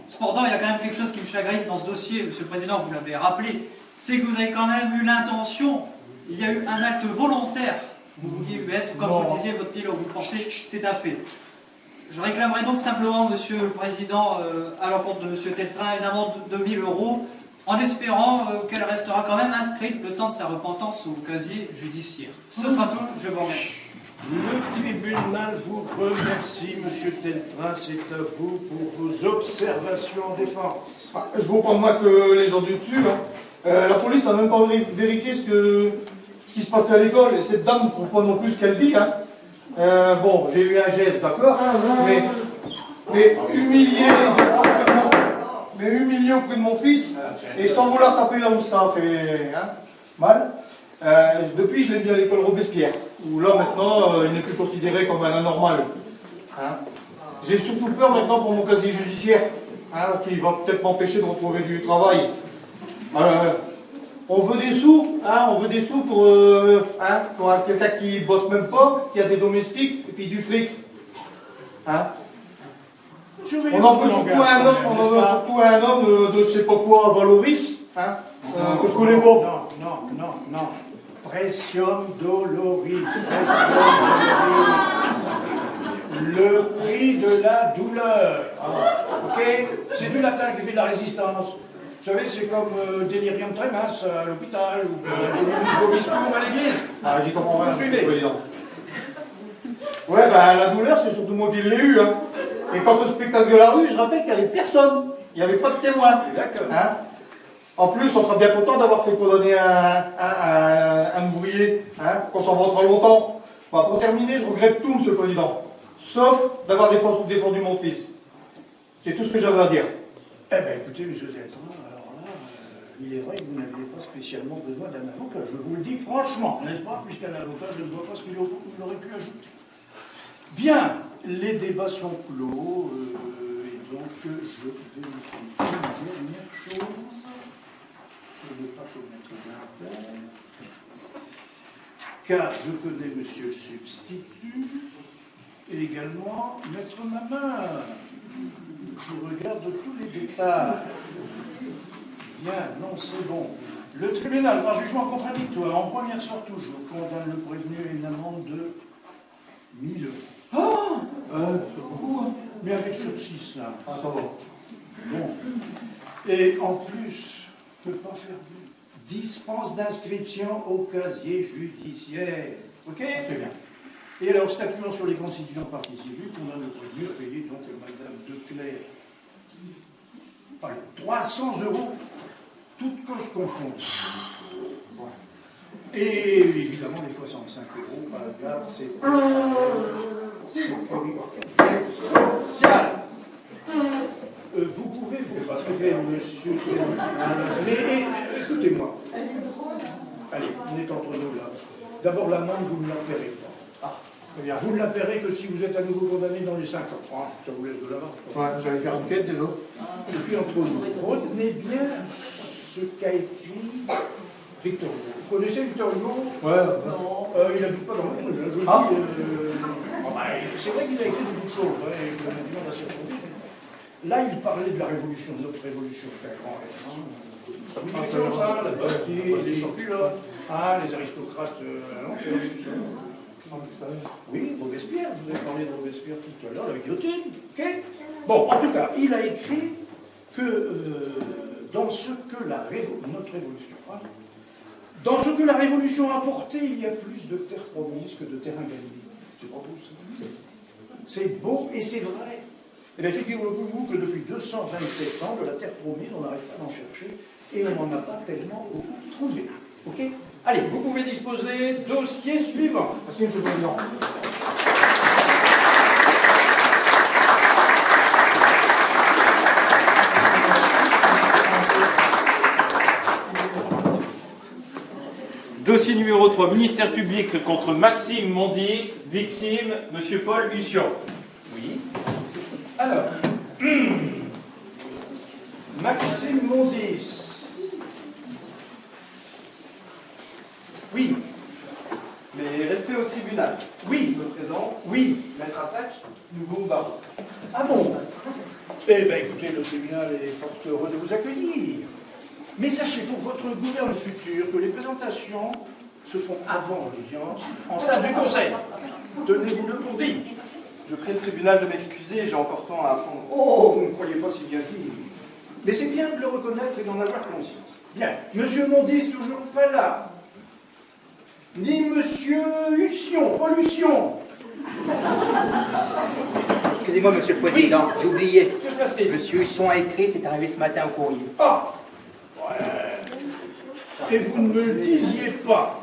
Cependant, il y a quand même quelque chose qui me chagrine dans ce dossier, Monsieur le Président, vous l'avez rappelé, c'est que vous avez quand même eu l'intention, il y a eu un acte volontaire. Vous vouliez être, comme vous le disiez, votre pied là où vous pensez, c'est un fait. Je réclamerai donc simplement, Monsieur le Président, à l'encontre de Monsieur Teltrain, une amende de 1000 €, en espérant qu'elle restera quand même inscrite le temps de sa repentance au casier judiciaire. Ce sera tout, je vous remercie. Le tribunal vous remercie, Monsieur Teltrain. C'est à vous pour vos observations en défense. Je vous comprends moi que les gens du dessus. La police n'a même pas vérifié ce qui se passait à l'école. Et cette dame ne trouve pas non plus ce qu'elle dit. Bon, j'ai eu un geste, d'accord, mais humilier auprès de mon fils, et sans vouloir taper là où ça fait mal. Depuis, je l'ai mis à l'école Robespierre, où là maintenant, il n'est plus considéré comme un anormal. J'ai surtout peur maintenant pour mon casier judiciaire, qui va peut-être m'empêcher de retrouver du travail. On veut des sous, on veut des sous pour quelqu'un qui bosse même pas, qui a des domestiques et puis du fric. On en veut surtout un homme de je sais pas quoi, Valoris, que je connais pas. Non. Precium Doloris. Le prix de la douleur. Ok? C'est du latin qui fait de la résistance. Vous savez, c'est comme délirium tremens à l'hôpital ou délirium à l'église. J'y comprends rien. Vous suivez? Ouais, la douleur, c'est surtout moi qui l'ai eu. Et quant au spectacle de la rue, je rappelle qu'il n'y avait personne. Il n'y avait pas de témoin. D'accord. En plus, on sera bien content d'avoir fait condamner un ouvrier, qu'on s'en vantera longtemps. Pour terminer, je regrette tout, Monsieur le Président. Sauf d'avoir défendu mon fils. C'est tout ce que j'avais à dire. Eh bien, écoutez, Monsieur Teltrain, alors là, il est vrai que vous n'aviez pas spécialement besoin d'un avocat. Je vous le dis franchement, n'est-ce pas? Puisqu'un avocat, je ne vois pas ce qu'il aurait pu ajouter. Bien, les débats sont clos, et donc je vérifie une dernière chose pour ne pas commettre d'impair, car je connais Monsieur le substitut, et également Maître Mamin, qui regarde tous les détails. Bien, non, c'est bon. Le tribunal, par jugement contradictoire, en première sorte toujours, condamne le prévenu à une amende de 1000 €. C'est beaucoup, hein. Mais avec sursis, là. Ah, ça va. Bon. Et en plus, je ne peux pas faire dispense d'inscription au casier judiciaire. Ok? C'est bien. Et alors, statuant sur les constitutions de partie civile, on a le prévenu à payer donc Madame Declerc. Allez, 300 €, toutes causes confondues. Et évidemment, les 65 €, par là, c'est social. Vous pouvez vous retrouver, monsieur. Mais écoutez-moi. Allez, on est entre nous là. D'abord, l'amende, vous ne la paierez pas. Vous ne la paierez que si vous êtes à nouveau condamné dans les 5 ans. Ah, ça vous laisse de l'avance. Ouais, j'allais faire une quête déjà. Et puis entre nous, retenez bien ce qu'a écrit Victor Hugo. Vous connaissez Victor Hugo? Ouais. Non, il n'habite pas dans le truc. Je Ah. dis, c'est vrai qu'il a écrit beaucoup de choses. Hein, et on a du mal à s'y retrouver. Là, il parlait de la révolution, de notre révolution. Oui, Ah, quelque chose, hein, la Bastille, les sans-culottes, hein, les aristocrates. Oui, Robespierre, vous avez parlé de Robespierre tout à l'heure, la guillotine. Okay. Bon, en tout cas, il a écrit que dans ce que notre révolution, hein, dans ce que la révolution a apporté, il y a plus de terres promises que de terrain gagné. C'est pas beau, ça. C'est beau et c'est vrai. Eh bien, figurez-vous que depuis 227 ans, de la terre promise, on n'arrête pas d'en chercher et on n'en a pas tellement beaucoup trouvé. Ok? Allez, vous pouvez disposer. Dossier suivant. Merci, monsieur le président. Dossier numéro 3, ministère public contre Maxime Mondis, victime, monsieur Paul Hussian. Oui. Alors, Maxime Mondis. Oui. Mais respect au tribunal. Oui. Je me présente. Oui. Maître Assac, nouveau barreau. Ah bon? Eh bien, écoutez, le tribunal est fort heureux de vous accueillir. Mais sachez pour votre gouverne futur que les présentations se font avant l'audience, en salle du conseil. Tenez-vous le pour dit. Je prie le tribunal de m'excuser, j'ai encore temps à apprendre. Oh, vous ne croyez pas si bien dire. Mais c'est bien de le reconnaître et d'en avoir conscience. Bien. Monsieur Mondis, toujours pas là. Ni monsieur Hussian, Paul Hussian. Excusez-moi, monsieur le président, j'ai oublié. Que se passe-t-il? Monsieur Hussian a écrit, c'est arrivé ce matin au courrier. Ah! Ouais. Et vous ne me le disiez pas.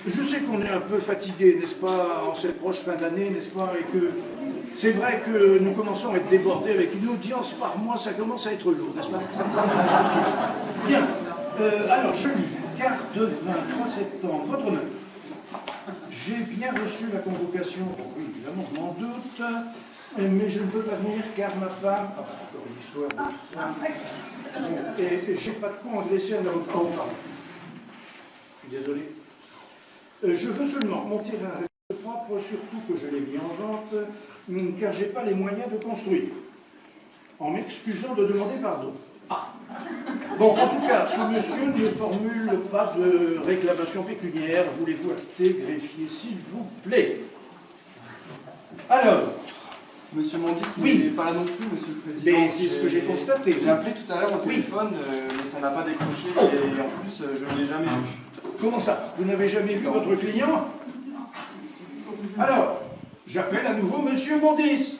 Je sais qu'on est un peu fatigué, n'est-ce pas, en cette proche fin d'année, n'est-ce pas, et que c'est vrai que nous commençons à être débordés avec une audience par mois, ça commence à être lourd, n'est-ce pas? Bien. Alors, je lis. Carte de 23 septembre, votre nom. J'ai bien reçu la convocation, oui, évidemment, je m'en doute, mais je ne peux pas venir car ma femme... Ah, encore une histoire de femme. Et j'ai pas de quoi engraisser un avocat. Oh, pardon. Je suis désolé. Je veux seulement monter un réseau propre, surtout que je l'ai mis en vente, car j'ai pas les moyens de construire. En m'excusant de demander pardon. Ah. Bon, en tout cas, ce monsieur ne formule pas de réclamation pécuniaire. Voulez-vous acter, greffier, s'il vous plaît? Alors, Monsieur Mondis oui. n'est pas là non plus, monsieur le président. Mais c'est ce que j'ai constaté. J'ai appelé tout à l'heure au téléphone, mais ça n'a pas décroché, et en plus, je ne l'ai jamais vu. Comment ça? Vous n'avez jamais vu votre client? Alors, j'appelle à nouveau monsieur Mondis.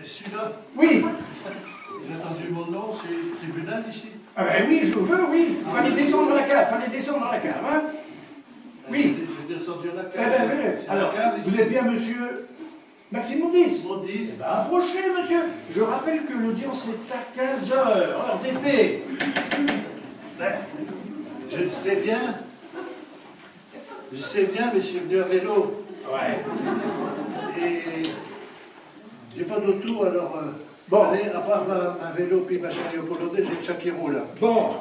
Celui-là? Oui. J'ai entendu mon nom, c'est le tribunal ici? Ah ben oui, je veux, oui. Il fallait descendre dans la cave, hein? Oui. Je vais descendu à la Eh cave. ben oui. Alors, vous êtes bien monsieur Maxime Mondis? Mondis. Eh ben, approchez, monsieur. Je rappelle que l'audience est à 15h, heure d'été. Ben, je sais bien, mais je suis venu à vélo. Ouais. Et j'ai pas d'auto, alors bon. Allez, à part un vélo puis ma chérie au polonais, j'ai le chat qui roule. Bon,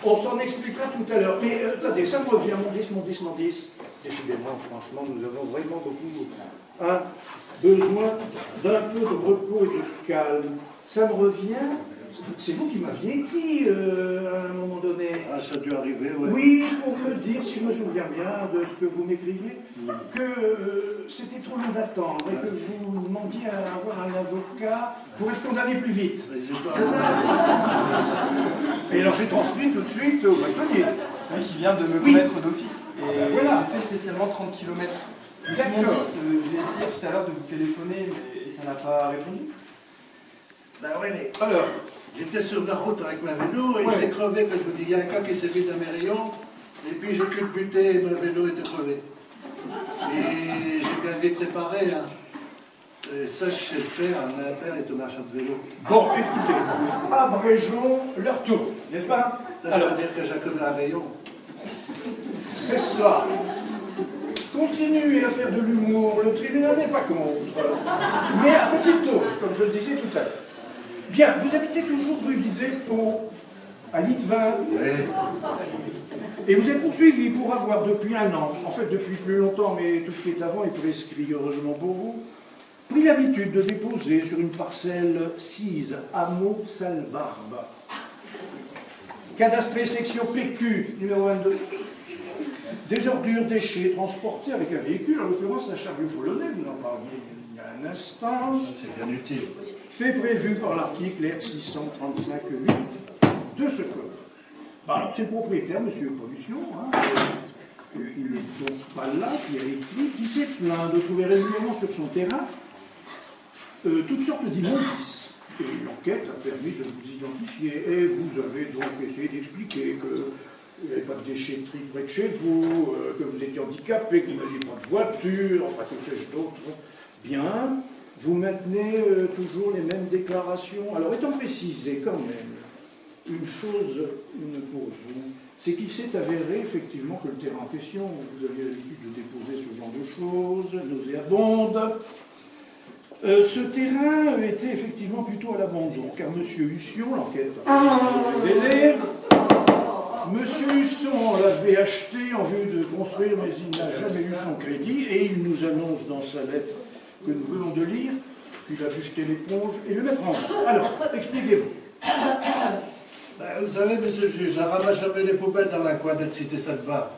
on s'en expliquera tout à l'heure. Mais attendez, ça me revient, Mondis. Décidément, franchement, nous avons vraiment beaucoup besoin d'un peu de repos et de calme. Ça me revient c'est vous qui m'aviez écrit à un moment donné. Ah, ça a dû arriver, ouais. Oui, pour me dire, si je me souviens bien de ce que vous m'écriviez, que c'était trop long d'attendre et que vous demandiez à avoir un avocat pour être condamné plus vite. Et alors j'ai transmis tout de suite au bâtonnier. Oui, qui vient de me connaître d'office. Et voilà. j'ai fait spécialement 30 km. Monsieur mon fils, j'ai essayé tout à l'heure de vous téléphoner, mais ça n'a pas répondu. Ben oui, mais alors, j'étais sur la route avec ma vélo et j'ai crevé, que je vous dis, il y a un cas qui s'est mis dans mes rayons, et puis j'ai culbuté et mon vélo était crevé. Et j'ai bien vite réparé, hein. Et ça, je sais le faire, un père est un marchand de vélo. Bon, écoutez, abrégeons leur tour, n'est-ce pas? Ça veut dire que j'ai comme un rayon. C'est ça. Continuez à faire de l'humour, le tribunal n'est pas contre. Mais à petite dose, comme je le disais tout à l'heure. Bien, vous habitez toujours rue du Dépôt, à Litvin. Oui. Et vous êtes poursuivi pour avoir depuis 1 an, en fait depuis plus longtemps, mais tout ce qui est avant est prescrit, heureusement pour vous, pris l'habitude de déposer sur une parcelle 6, hameau Salbarbe. Cadastré section PQ, numéro 22. Des ordures, déchets transportés avec un véhicule, en l'occurrence un chariot polonais, vous en parliez il y a un instant. C'est bien utile. Fait prévu par l'article R635-8 de ce code. Bah, alors c'est le propriétaire, monsieur Pollution, hein, qui n'est donc pas là, qui a écrit, qui s'est plaint de trouver régulièrement sur son terrain toutes sortes d'immondices. Et l'enquête a permis de vous identifier. Et vous avez donc essayé d'expliquer que il n'y avait pas de déchetterie près de chez vous, que vous étiez handicapé, que vous n'aviez pas de voiture, enfin que sais-je d'autre. Bien, vous maintenez toujours les mêmes déclarations. Alors, étant précisé quand même, une chose pour vous, c'est qu'il s'est avéré effectivement que le terrain en question, vous aviez l'habitude de déposer ce genre de choses, nauséabondes. Ce terrain était effectivement plutôt à l'abandon, car M. Husson, l'enquête a révélé, M. Husson l'avait acheté en vue de construire, mais il n'a jamais eu son crédit, et il nous annonce dans sa lettre que nous venons de lire qu'il a dû jeter l'éponge et le mettre en vente. Alors, expliquez-vous. Ben, vous savez, monsieur le juge, je ramasse jamais les poubelles dans la coin de la cité Salva.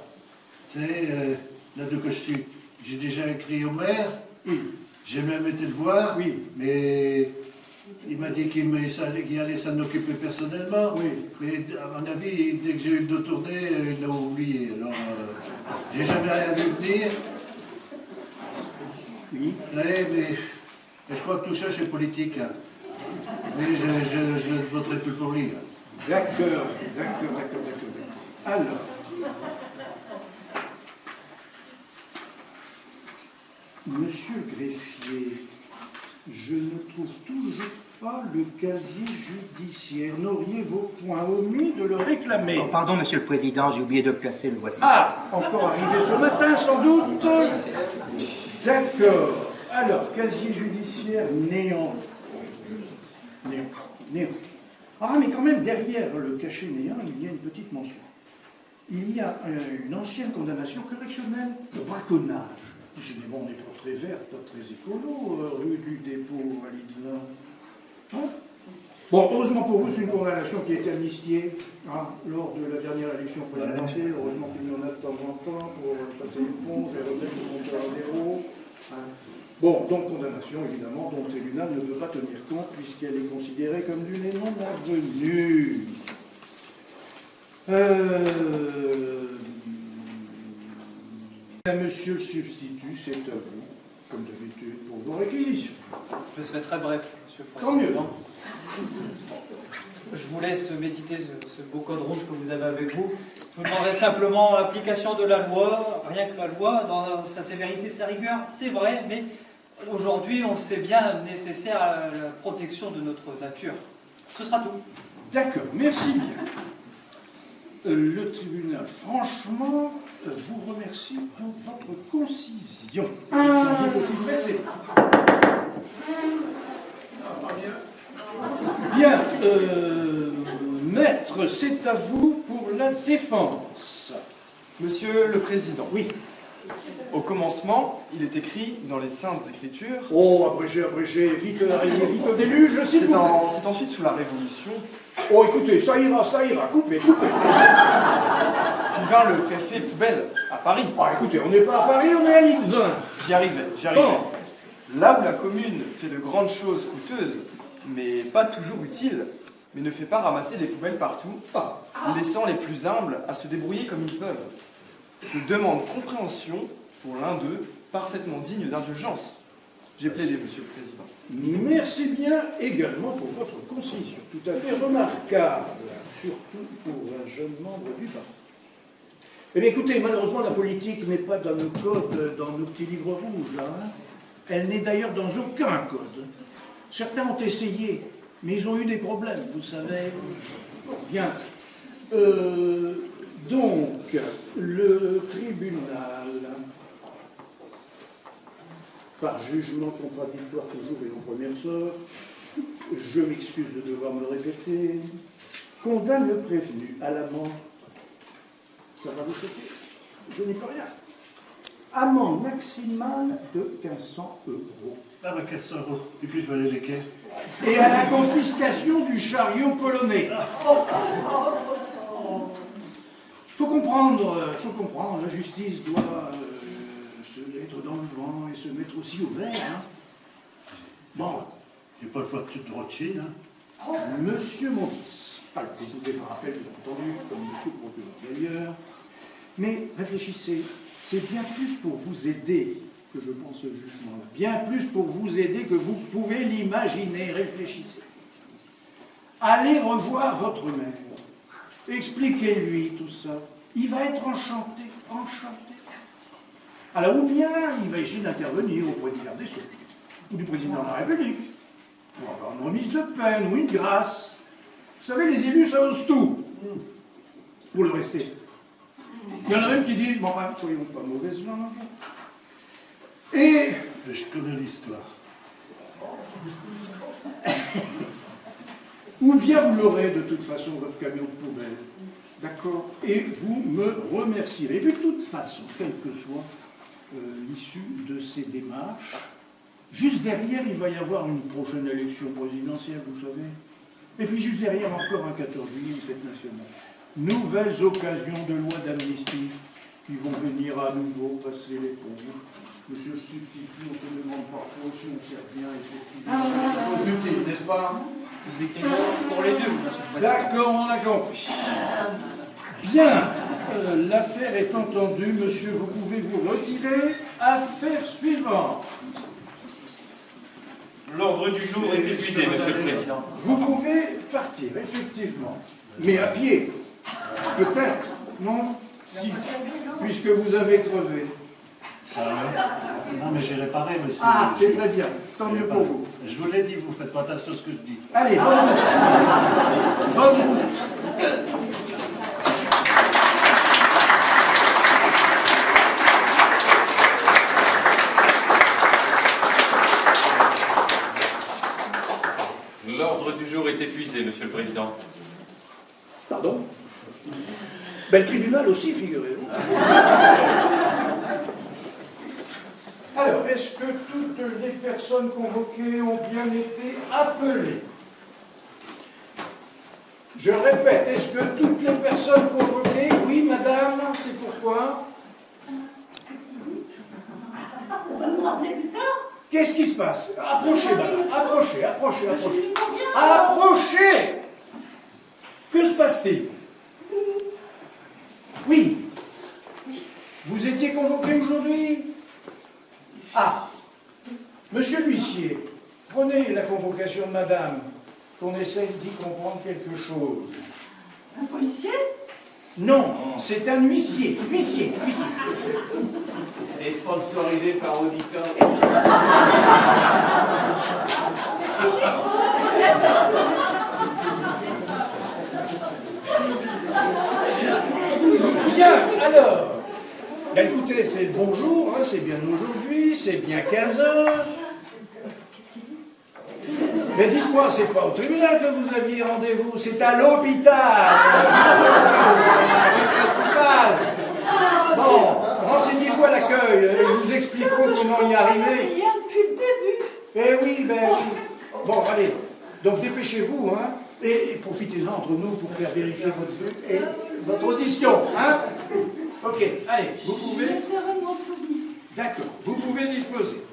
C'est là de que je suis. J'ai déjà écrit au maire, j'ai même été le voir, mais il m'a dit qu'il allait s'en occuper personnellement. Mais à mon avis, dès que j'ai eu le dos tourné, il l'a oublié. Alors, j'ai jamais rien vu venir. Mais je crois que tout ça, c'est politique. Hein. Mais je ne voterai plus pour lui. D'accord. Alors, monsieur le greffier, je ne trouve toujours pas le casier judiciaire. N'auriez vos points omis de le réclamer? Oh, pardon, monsieur le président, j'ai oublié de le placer, le voici. Ah, encore arrivé ce matin, sans doute. D'accord. Alors, casier judiciaire néant. Néant. Ah, mais quand même, derrière le cachet néant, il y a une petite mention. Il y a une ancienne condamnation correctionnelle de braconnage. Décidément, on n'est pas très vert, pas très écolo, rue du Dépôt à Litvin. Hein? Bon, heureusement pour vous, c'est une condamnation qui a été amnistiée lors de la dernière élection présidentielle. Heureusement qu'il y en a de temps en temps pour passer l'éponge et remettre le compteur à zéro. Hein? Bon, donc condamnation, évidemment, dont le tribunal ne peut pas tenir compte puisqu'elle est considérée comme d'une non-avenue. Monsieur le substitut, c'est à vous, comme d'habitude, pour vos réquisitions. Je serai très bref, monsieur le Tant mieux. président. Je vous laisse méditer ce beau code rouge que vous avez avec vous. Je vous demanderai simplement l'application de la loi, rien que la loi, dans sa sévérité, sa rigueur, c'est vrai, mais aujourd'hui, on sait bien nécessaire à la protection de notre nature. Ce sera tout. D'accord, merci bien. Le tribunal, franchement, vous remercie pour votre concision. J'en ai aussi pressé. Bien, maître, c'est à vous pour la défense. Monsieur le Président, oui. Au commencement, il est écrit dans les Saintes Écritures. Oh, abrégé, abrégé, vite l'araignée, vite au déluge, s'il vous plaît. C'est ensuite sous la Révolution. Oh, écoutez, ça ira, coupez, coupez. Puis vint le préfet Poubelle à Paris. Ah, écoutez, on n'est pas à Paris, on est à Litvin. J'y arrivais. Bon. Là où la commune fait de grandes choses coûteuses, mais pas toujours utiles, mais ne fait pas ramasser des poubelles partout, laissant les plus humbles à se débrouiller comme ils peuvent. Je demande compréhension pour l'un d'eux, parfaitement digne d'indulgence. J'ai plaidé, Monsieur le Président. Merci bien également pour votre concision, tout à fait remarquable, surtout pour un jeune membre du Parlement. Eh bien écoutez, malheureusement la politique n'est pas dans nos codes, dans nos petits livres rouges, là. Hein. Elle n'est d'ailleurs dans aucun code. Certains ont essayé, mais ils ont eu des problèmes, vous savez. Bien. Donc, le tribunal, par jugement contradictoire toujours et en première sorte, je m'excuse de devoir me le répéter, condamne le prévenu à l'amende. Ça va vous choquer? Je n'y peux rien. Amende maximale de 1500 €. Ah ben 1500 €, du coup je vais aller lesquels. Et à la confiscation du chariot polonais. Faut comprendre, la justice doit se mettre dans le vent et se mettre aussi au vert. Hein. Bon. J'ai pas le choix de Rothschild. Hein. Monsieur Maurice, vous pouvez me rappeler, bien entendu, comme monsieur le procureur d'ailleurs, mais réfléchissez, c'est bien plus pour vous aider que je pense au jugement-là. Bien plus pour vous aider que vous pouvez l'imaginer. Réfléchissez. Allez revoir votre mère. Expliquez-lui tout ça. Il va être enchanté, enchanté. Alors, ou bien il va essayer d'intervenir auprès du garde des Sceaux, ou du président de la République, pour avoir une remise de peine ou une grâce. Vous savez, les élus, ça ose tout, pour le rester. Il y en a même qui disent, bon, enfin, soyons pas mauvaises langues. Et... Je connais l'histoire. Ou bien vous l'aurez de toute façon, votre camion de poubelle. D'accord? Et vous me remercierez. Et puis de toute façon, quelle que soit l'issue de ces démarches, juste derrière, il va y avoir une prochaine élection présidentielle, vous savez. Et puis juste derrière, encore un 14 juillet, une fête nationale. Nouvelles occasions de loi d'amnistie qui vont venir à nouveau passer les ponts. Monsieur le substitut, on se demande parfois si on sert bien, effectivement. N'est-ce pas? Nous écrivons pour les deux, monsieur le président. D'accord, on a compris. Bien, l'affaire est entendue, monsieur, vous pouvez vous retirer. Affaire suivante. L'ordre du jour est épuisé, monsieur le Président. Vous pouvez partir, effectivement. Mais à pied. Peut-être, non? Si, puisque vous avez crevé. Non, mais j'ai réparé, monsieur. Ah, c'est très bien. Tant mieux pour vous. Je vous l'ai dit, vous faites pas attention à ce que je dis. Allez, bonne route. Bonne route. L'ordre du jour est épuisé, monsieur le Président. Pardon? Ben, le tribunal aussi, figurez-vous. Alors, est-ce que toutes les personnes convoquées ont bien été appelées? Je répète, est-ce que toutes les personnes convoquées... Oui, madame, c'est pourquoi? Qu'est-ce qui se passe? Approchez, madame. Approchez, approchez, approchez. Approchez! Que se passe-t-il? Oui. Vous étiez convoqué aujourd'hui? Ah. Monsieur l'huissier, prenez la convocation de madame, qu'on essaye d'y comprendre quelque chose. Un policier? Non, c'est un huissier. Huissier, huissier. Et sponsorisé par Auditor. Bien, alors. Ben écoutez, c'est le bonjour, hein, c'est bien aujourd'hui, c'est bien 15 h. Mais dites-moi, c'est pas au tribunal que vous aviez rendez-vous, c'est à l'hôpital. Bon, renseignez-vous rendez-vous à l'accueil. Ils vous expliqueront comment y arriver. Rien depuis le début. Eh oui, ben oui. Bon, allez. Donc dépêchez-vous, hein. Et profitez-en entre nous pour faire vérifier votre vue et votre audition, hein. Ok, allez, vous pouvez... J'essaierai de m'en souvenir. D'accord, vous pouvez disposer.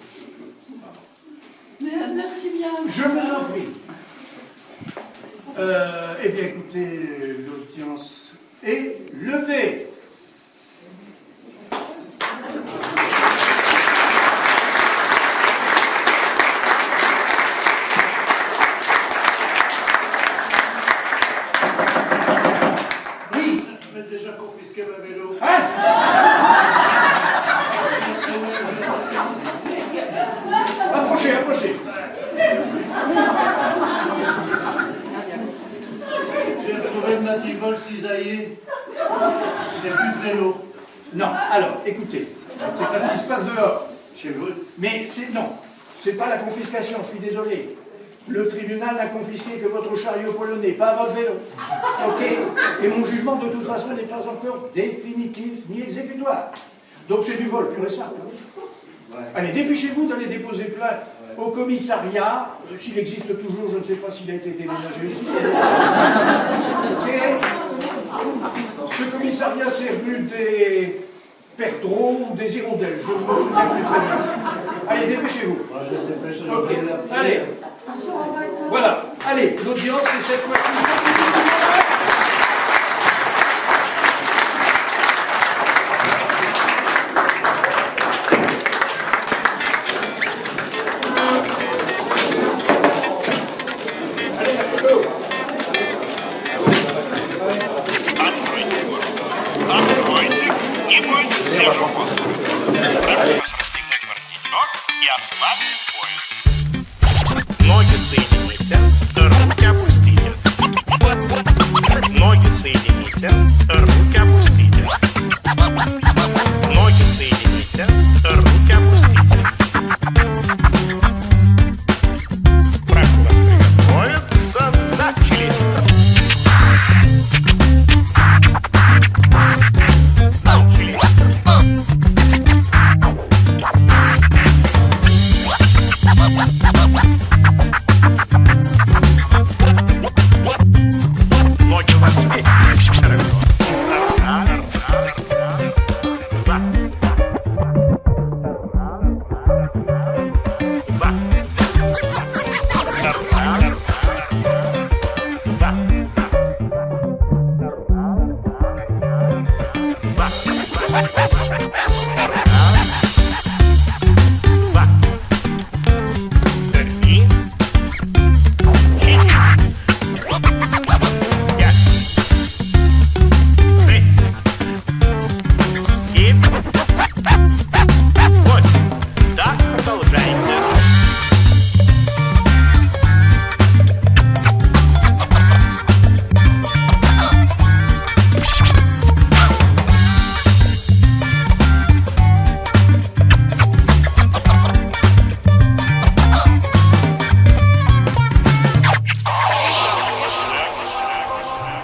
Mais, merci bien. Je vous en prie. Eh bien, écoutez, l'audience est levée. Oui. J'ai déjà confisqué ma vélo. Hein? Approchez, approchez. J'ai trouvé le nativol cisaillé. Il n'y a plus de vélo. Non, alors, écoutez, c'est pas ce qui se passe dehors, chez vous. Mais c'est pas la confiscation, je suis désolé. Le tribunal n'a confisqué que votre chariot polonais, pas votre vélo. Ok? Et mon jugement, de toute façon, n'est pas encore définitif ni exécutoire. Donc c'est du vol pur et simple. Allez, dépêchez-vous d'aller déposer plainte au commissariat. S'il existe toujours, je ne sais pas s'il a été déménagé ici. Ok? Ce commissariat, c'est rue des Perdreaux ou des Hirondelles, je ne me souviens plus très bien. Allez, dépêchez-vous. Ok, allez. Voilà, allez, l'audience est cette fois-ci. Ноги соедините, руки опустите. Ноги соедините, руки опустите. Ноги соедините, руки опустите. Прокурор приготовится, начали.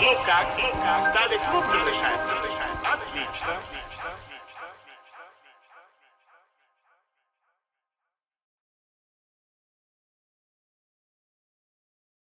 Ну как, ставить руки решать? Отлично.